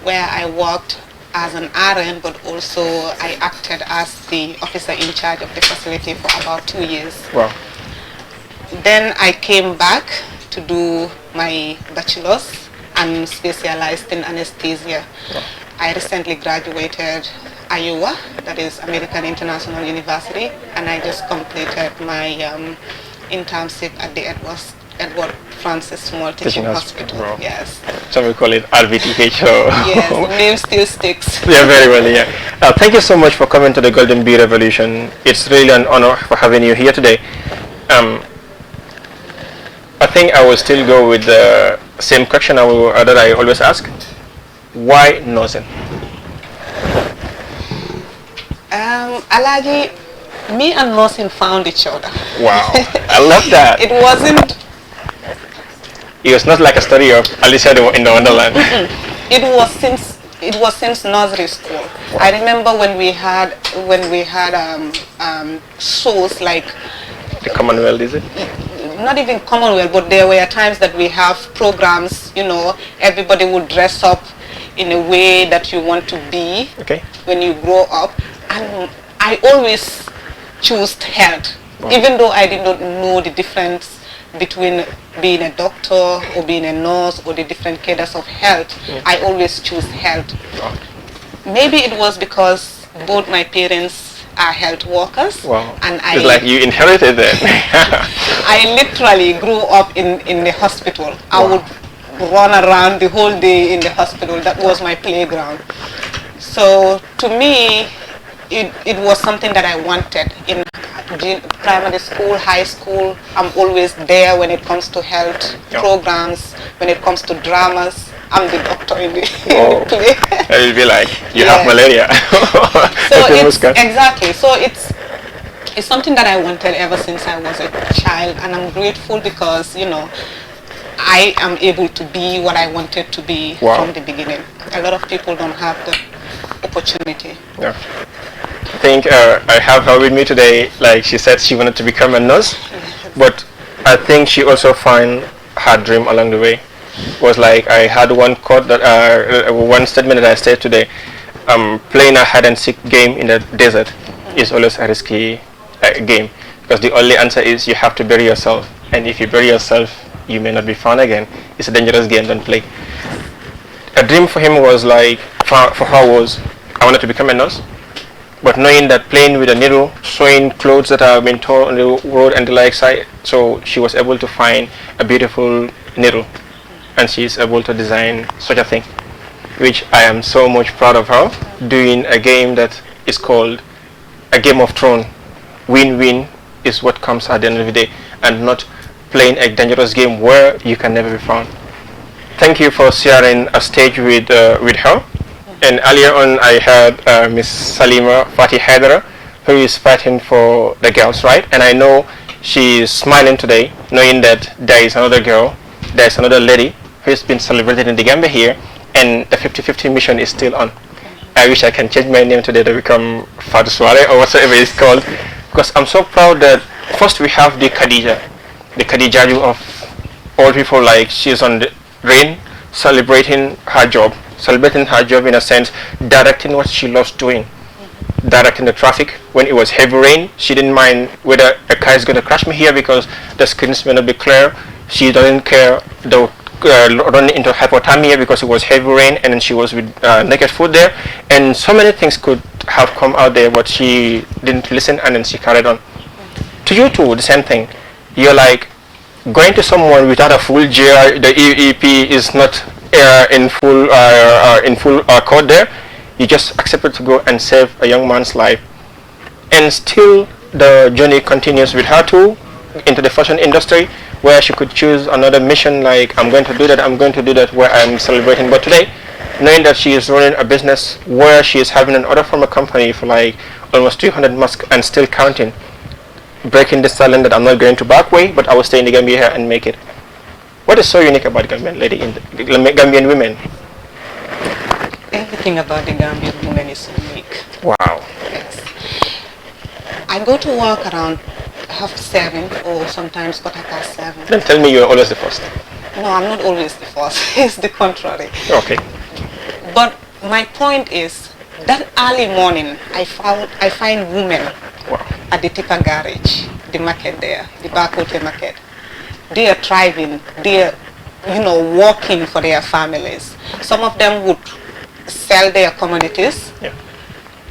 where I worked as an RN, but also I acted as the officer in charge of the facility for about 2 years. Wow. Then I came back to do my bachelor's and specialized in anesthesia. Wow. I recently graduated Iowa, that is American International University, and I just completed my internship at the Edward Francis Small Teaching Hospital. Wow. Yes. So we call it RVTH. Yes, the name still sticks. Yeah, very well, yeah. Thank you so much for coming to the Golden Bee Revolution. It's really an honor for having you here today. I think I will still go with the same question that I always ask. Why nursing? Alaji, me and nursing found each other. Wow, I love that. It was not like a story of Alicia in the Wonderland. It was since nursery school. Wow. I remember when we had shows like the Commonwealth, is it? Not even Commonwealth, but there were times that we have programs, you know, everybody would dress up in a way that you want to be, okay, when you grow up. And I always chose health, wow, even though I did not know the difference between being a doctor or being a nurse or the different cadres of health. Yeah. I always choose health. Wow. Maybe it was because both my parents are health workers. Wow. And it's like you inherited that. I literally grew up in the hospital. Wow. I would run around the whole day in the hospital. That was my playground. So to me, it was something that I wanted. In primary school, high school, I'm always there when it comes to health, yep, programs, when it comes to dramas. I'm the doctor in the, Oh. in the play. It will be like you Yeah. have malaria. So Okay, it's Muskan. exactly. So it's something that I wanted ever since I was a child, and I'm grateful because I am able to be what I wanted to be Wow. from the beginning. A lot of people don't have the opportunity. Yeah. I think I have her with me today. Like she said, she wanted to become a nurse, but I think she also found her dream along the way. Was like I had one quote that one statement that I said today. Playing a hide and seek game in the desert is always a risky game, because the only answer is you have to bury yourself, and if you bury yourself, you may not be found again. It's a dangerous game. Don't play. A dream for him was like for her was I wanted to become a nurse. But knowing that playing with a needle, sewing clothes that have been torn on the road and the like side, so she was able to find a beautiful needle, and she is able to design such a thing, which I am so much proud of her, doing a game that is called a Game of Thrones. Win-win is what comes at the end of the day, and not playing a dangerous game where you can never be found. Thank you for sharing a stage with her. And earlier on, I had Miss Salima Fatih Haidara, who is fighting for the girls' right. And I know she is smiling today, knowing that there is another girl, there is another lady who has been celebrated in the Gambia here, and the 50-50 mission is still on. I wish I can change my name today to become Fatu Suare or whatever it's called, because I'm so proud that first we have the Khadijaju of all people. Like she's on the rain, celebrating her job in a sense, directing what she loves doing, directing the traffic. When it was heavy rain, she didn't mind whether a car is going to crash me here because the screens may not be clear. She doesn't care the running into hypothermia because it was heavy rain, and then she was with naked foot there, and so many things could have come out there, but she didn't listen, and then she carried on. To you too, the same thing. You're like going to someone without a full GR, the EEP is not in full code there. You just accepted to go and save a young man's life, and still the journey continues with her too into the fashion industry, where she could choose another mission, like I'm going to do that, where I'm celebrating. But today, knowing that she is running a business where she is having an order from a company for like almost 200 masks and still counting, breaking the silence that I'm not going to back way, but I will stay in the Gambia here and make it. What is so unique about Gambian Gambian women? Everything about the Gambian woman is unique. Wow. Yes. I go to work around 7:30 or sometimes 7:15. Then tell me you're always the first. No, I'm not always the first. It's the contrary. Okay. But my point is that early morning I find women at the Tipa garage, the market there, the Bakote market. They are thriving, they are, working for their families. Some of them would sell their commodities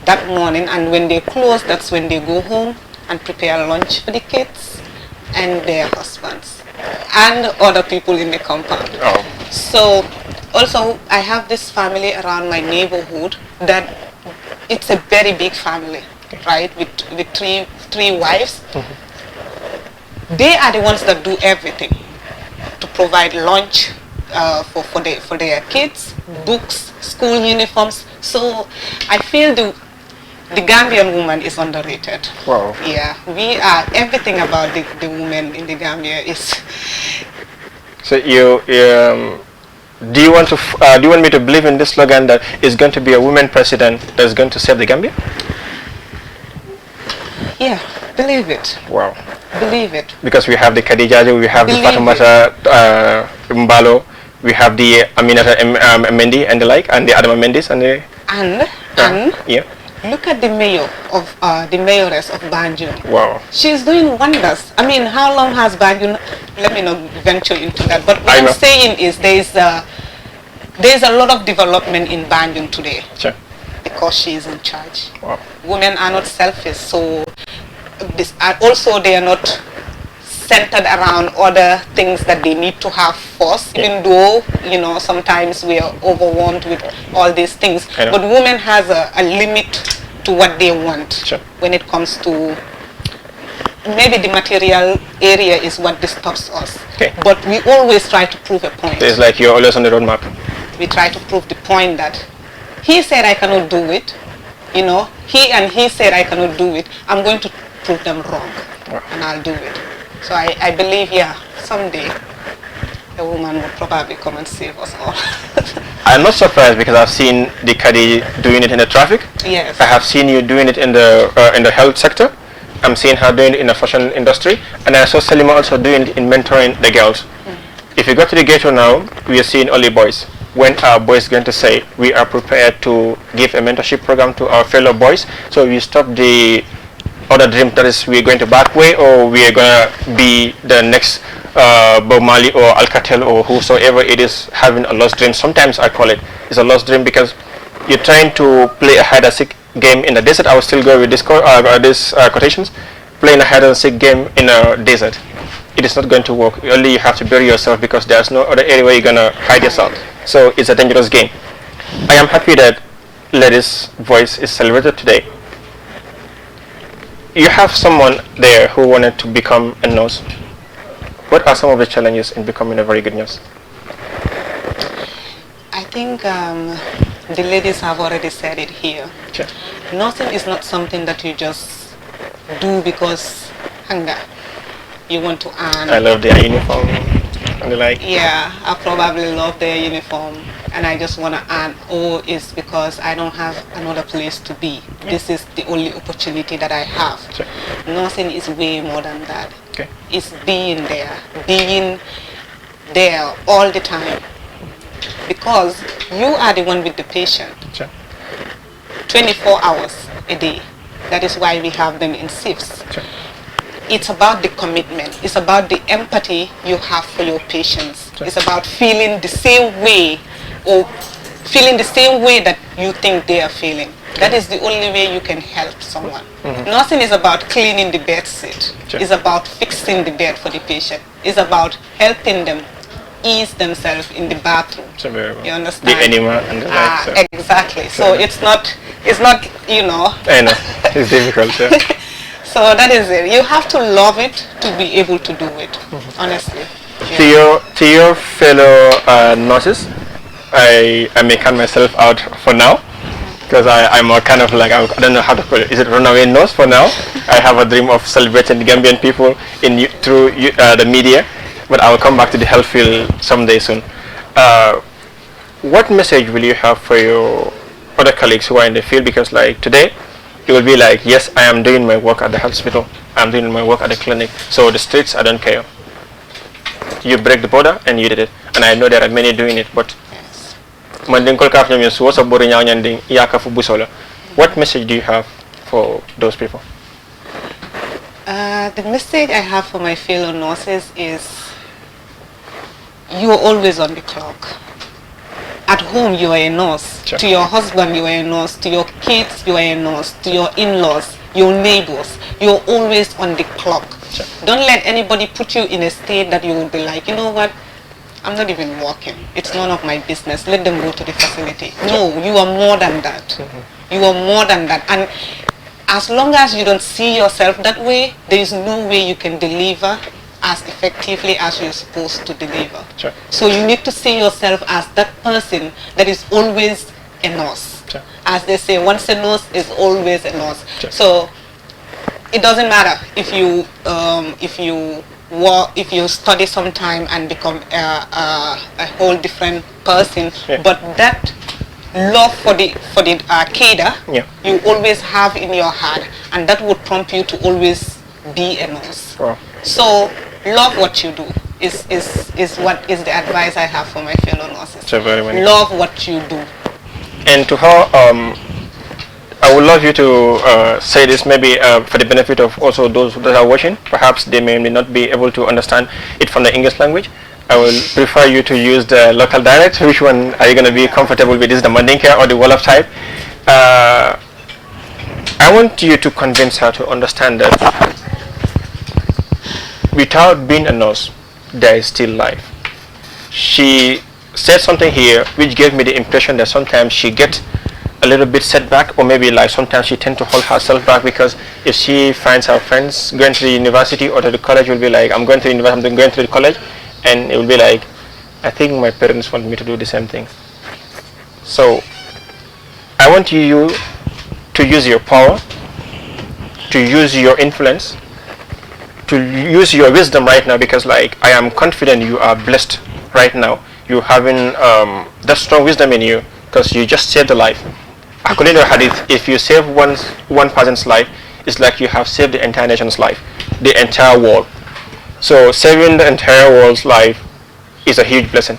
that morning, and when they close, that's when they go home and prepare lunch for the kids and their husbands and other people in the compound. Oh. So also I have this family around my neighborhood that it's a very big family, right, with three wives. Mm-hmm. They are the ones that do everything to provide lunch for their kids, books, school uniforms. So I feel the Gambian woman is underrated. Wow. Yeah, we are, everything about the woman in the Gambia is. So do you want me to believe in this slogan that is going to be a woman president that's going to save the Gambia? Yeah, believe it. Wow. Believe it. Because we have the Khadija, we have the Fatumata Mbalo, we have the Aminata Mendi and the like, and the Adama Mendis and the... And yeah. Look at the mayor of the mayoress of Banjul. Wow. She's doing wonders. I mean, how long has Banjul? Let me not venture into that. But what I'm saying is there's a lot of development in Banjul today. Sure. Because she is in charge. Wow. Women are not selfish, so also they are not centered around other things that they need to have first, even though sometimes we are overwhelmed with all these things, but women has a limit to what they want when it comes to maybe the material area is what disturbs us, but we always try to prove a point. It's like you're always on the roadmap. we try to prove the point that he said I cannot do it, you know, he said I cannot do it. I'm going to prove them wrong, and I'll do it. So I believe, yeah, someday a woman will probably come and save us all. I'm not surprised because I've seen the Kadi doing it in the traffic. Yes. I have seen you doing it in the health sector. I'm seeing her doing it in the fashion industry, and I saw Selima also doing it in mentoring the girls. If you go to the ghetto now, we are seeing only boys. When our boys going to say we are prepared to give a mentorship program to our fellow boys, so we stop the other dream that is we're going to back way, or we are gonna be the next Bob Marley or Alcatel or whosoever it is having a lost dream. Sometimes I call it it's a lost dream because you're trying to play a hide and seek game in the desert. I will still go with this quotations. Playing a hide and seek game in a desert, it is not going to work. Only you have to bury yourself because there's no other area where you're gonna hide yourself. So it's a dangerous game. I am happy that Lady's voice is celebrated today. You have someone there who wanted to become a nurse. What are some of the challenges in becoming a very good nurse? I think the ladies have already said it here. Sure. Nursing is not something that you just do because hunger. You want to earn. I love their uniform and the like. Yeah, I probably love their uniform and I just want to earn, or it's because I don't have another place to be. This is the only opportunity that I have. Sure. Nursing is way more than that. Okay. It's being there all the time, because you are the one with the patient. Sure. 24 hours a day. That is why we have them in shifts. Sure. It's about the commitment. It's about the empathy you have for your patients. Sure. It's about feeling the same way, or feeling the same way that you think they are feeling. That is the only way you can help someone. Nursing is about cleaning the bed sheet. Sure. It's about fixing the bed for the patient. It's about helping them ease themselves in the bathroom. So very well. You understand? The enema and the like. So. Exactly. So it's not, you know. I know. It's difficult. Yeah. So that is it. You have to love it to be able to do it. Honestly. To your fellow nurses, I may count myself out for now, because I'm a kind of like, I don't know how to call it. Is it runaway nurse for now? I have a dream of celebrating the Gambian people through the media, but I will come back to the health field someday soon. What message will you have for your other colleagues who are in the field? Because like today, it will be like, yes, I am doing my work at the hospital, I'm doing my work at the clinic, so the streets, I don't care. You break the border and you did it. And I know there are many doing it, but what message do you have for those people? The message I have for my fellow nurses is, you are always on the clock. At home, you are a nurse. Sure. To your husband, you are a nurse. To your kids, you are a nurse. To your in-laws, your neighbors, you are always on the clock. Sure. Don't let anybody put you in a state that you will be like, you know what, I'm not even working. It's none of my business. Let them go to the facility. No, you are more than that. You are more than that. And as long as you don't see yourself that way, there is no way you can deliver as effectively as you're supposed to deliver. Sure. So you need to see yourself as that person that is always a nurse. Sure. As they say, once a nurse is always a nurse. Sure. So it doesn't matter if you study sometime and become a whole different person, Yeah. but that love for the cadre, Yeah. you always have in your heart, and that would prompt you to always be a nurse. Wow. So love what you do is what is the advice I have for my fellow nurses. So very well. Love what you do. And to her, I would love you to say this maybe for the benefit of also those that are watching. Perhaps they may not be able to understand it from the English language. I will prefer you to use the local dialect. Which one are you going to be comfortable with? Is it the Mandinka or the Wolof type? I want you to convince her to understand that without being a nurse, there is still life. She said something here which gave me the impression that sometimes she gets a little bit setback, or maybe like sometimes she tends to hold herself back, because if she finds her friends going to the university or to the college, will be like, I'm going to the university, I'm going to the college, and it will be like, I think my parents want me to do the same thing. So I want you to use your power, to use your influence, to use your wisdom right now, because like I am confident you are blessed right now. You having that strong wisdom in you because you just saved a life. According to Hadith, if you save one person's life, it's like you have saved the entire nation's life, the entire world. So saving the entire world's life is a huge blessing.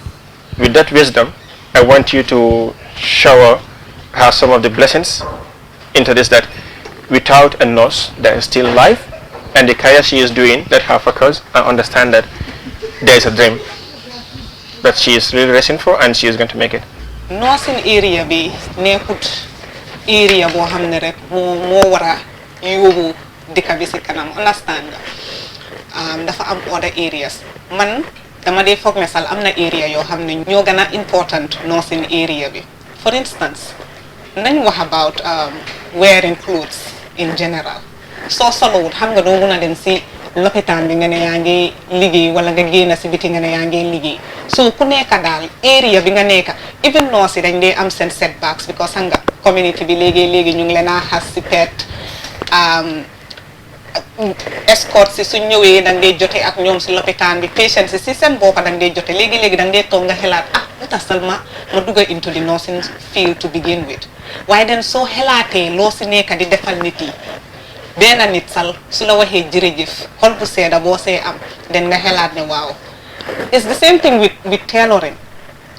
With that wisdom, I want you to shower her some of the blessings into this, that without a nurse there is still life, and the career she is doing, let her focus and understand that there is a dream that she is really racing for and she is going to make it. Nursing area bi nekut area bo xamne rek mo wara yobu dika bi ci kanam, understand nga. Dafa am other areas. Man dama dey fogg ne sal amna area yo xamne ño gëna important nursing area bi. For instance, nañ wax about wearing clothes in general. So solo xam nga do mëna dem ci l'hôpital bi nga ne yaangi liggéey wala nga génn ci biti nga ne yaangi liggéey. So ku nekk daal area bi nga nekk, even nurse yi dañ dee am seen setbacks because nga community bi léegi ñu ngi leen a xas ci pet escort si su ñëwee da ngay jote ak ñoom ci l'hôpital bi, patients si seen boppa da ngay jote léegi da ngay toog nga xelaat lu tax seulement ma dugga into the nursing field to begin with. Waaye den soo xelaatee loo si nekk di defal nit yi benn nit sal su la waxee jërëjëf xol bu seeda boo see am den nga xelaat ne waaw. It's the same thing with tailoring.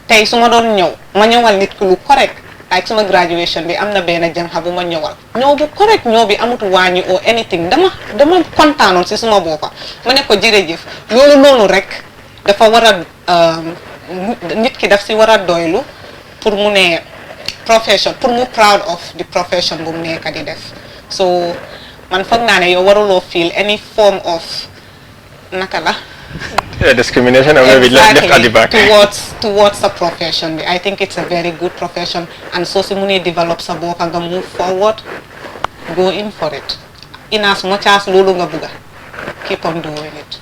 Tey su ma doon ñëw ma ñëwal nit ku lu correct, like suma graduation bi am na benn janxa bu ma ñëwal ñëw bu correct, ñëw bi amut wàññi or anything, dama kontaanoon si suma boppa ma ne ko jërëjëf. Loolu noonu rek dafa war a nit ki daf si war a doylu pour mu ne profession, pour mu proud of the profession bu mu nekk di def. So man foog naa ne yow waruloo feel any form of naka la discrimination or maybe left at the back towards a profession. I think it's a very good profession, and so si mune develop sa bopp nga move forward, go in for it. In as much as loolu nga buga, keep on doing it.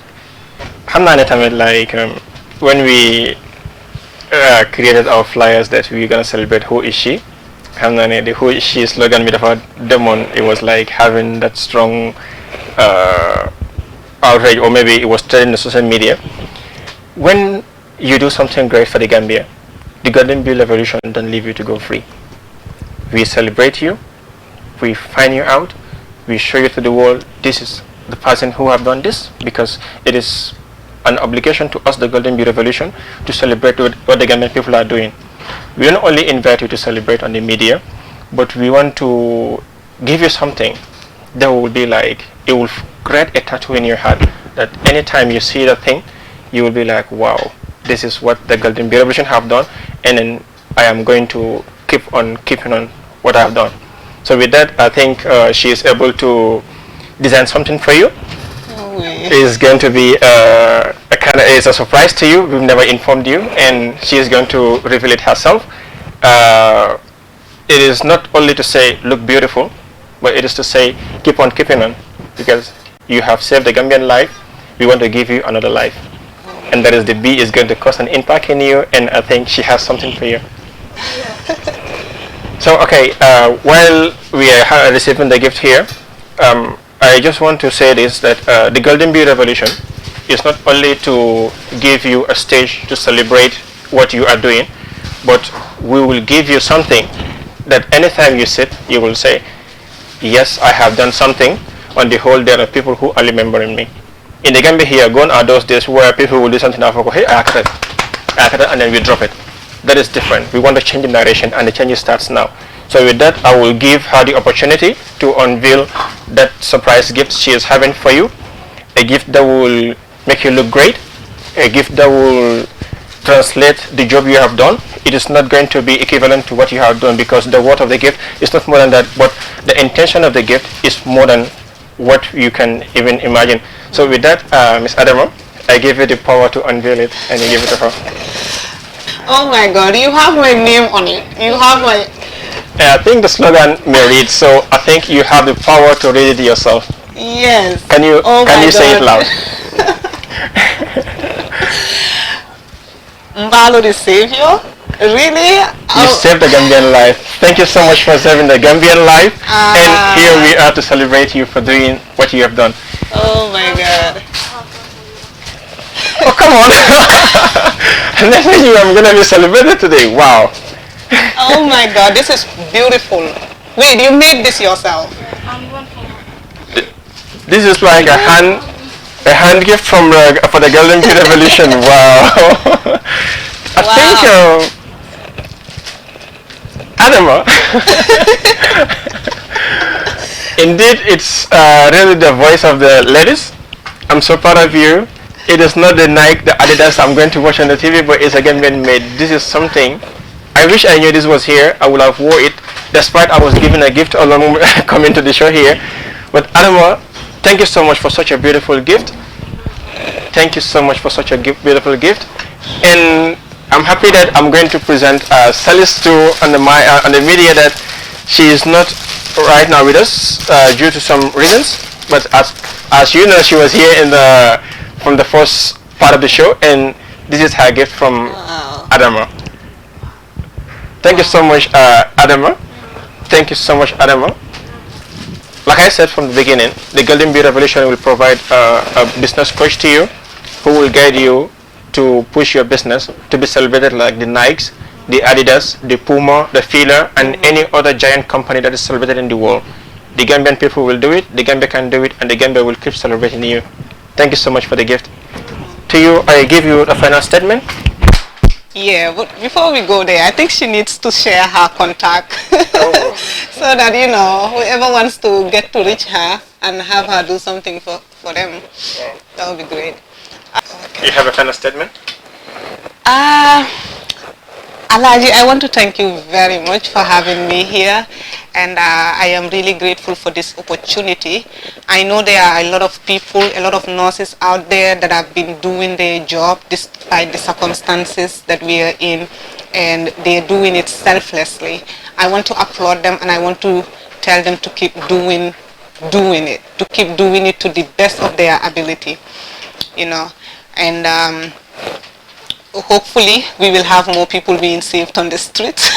xam naa ne tamit like when we created our flyers that we're gonna celebrate Who Is She, xam naa ne the Who Is She slogan bi dafa demoon, it was like having that strong outrage, or maybe it was trending in social media. When you do something great for the Gambia, the Golden Bill Revolution don't leave you to go free. We celebrate you, we find you out, we show you to the world this is the person who have done this, because it is an obligation to us, the Golden Bill Revolution, to celebrate what the Gambian people are doing. We don't only invite you to celebrate on the media, but we want to give you something that will be like, it will create a tattoo in your heart, that anytime you see that thing, you will be like, wow, this is what the Golden Bill Revolution have done, and then I am going to keep on keeping on what I have done. So with that, I think she is able to design something for you. It's going to be it's a surprise to you. We've never informed you, and she is going to reveal it herself. It is not only to say look beautiful, but it is to say keep on keeping on, because you have saved the Gambian life. We want to give you another life, and that is the bee is going to cause an impact in you, and I think she has something for you. So okay, while we are receiving the gift here, I just want to say this, that the Golden Bee Revolution is not only to give you a stage to celebrate what you are doing, but we will give you something that anytime you sit, you will say, yes, I have done something. On the whole, there are people who are remembering me. In the Gambia here, gone are those days where people will do something and go, hey, I cut it, and then we drop it. That is different. We want to change the narration, and the change starts now. So with that, I will give her the opportunity to unveil that surprise gift she is having for you. A gift that will make you look great. A gift that will translate the job you have done. It is not going to be equivalent to what you have done, because the word of the gift is not more than that, but the intention of the gift is more than what you can even imagine. So with that, Miss Adamo, I give you the power to unveil it, and you give it to her. Oh my God, you have my name on it. You have my... I think the slogan may read, so I think you have the power to read it yourself. Yes. Can you say it loud? Mbalo the Savior, Really? You saved the Gambian life. Thank you so much for saving the Gambian life. And here we are to celebrate you for doing what you have done. Oh my God. Oh, come on. Next thing I'm going to be celebrated today. Wow. Oh my God, this is beautiful. Wait, you made this yourself? This is like a hand gift from for the Golden Beat Revolution. Wow. I think Adama. Indeed, it's really the voice of the ladies. I'm so proud of you. It is not the Nike, the Adidas I'm going to watch on the TV, but it's again been made. This is something. I wish I knew this was here. I would have wore it, despite I was given a gift along coming to the show here. But Adama, thank you so much for such a beautiful gift. Thank you so much for such a beautiful gift. And I'm happy that I'm going to present Celeste on the media that she is not right now with us due to some reasons. But as you know, she was here from the first part of the show, and this is her gift from Adama. Thank you so much, Adama. Thank you so much, Adama. Like I said from the beginning, the Golden Beat Revolution will provide a business coach to you who will guide you to push your business to be celebrated like the Nikes, the Adidas, the Puma, the Fila, and any other giant company that is celebrated in the world. The Gambian people will do it, the Gambia can do it, and the Gambia will keep celebrating you. Thank you so much for the gift. To you, I give you a final statement. Yeah, but before we go there, I think she needs to share her contact so that, you know, whoever wants to get to reach her and have her do something for them, that would be great. Okay. You have a final statement? Alaji, I want to thank you very much for having me here, and I am really grateful for this opportunity. I know there are a lot of people, a lot of nurses out there that have been doing their job despite the circumstances that we are in, and they're doing it selflessly. I want to applaud them, and I want to tell them to keep doing it, to keep doing it to the best of their ability, you know, and hopefully we will have more people being saved on the streets.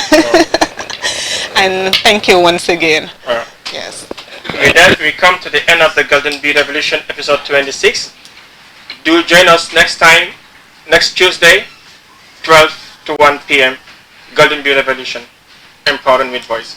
And thank you once again. Yes. With that, we come to the end of the Golden Beat Revolution episode 26. Do join us next time, next Tuesday, 12 to 1 p.m. Golden Beat Revolution, empowering with voice.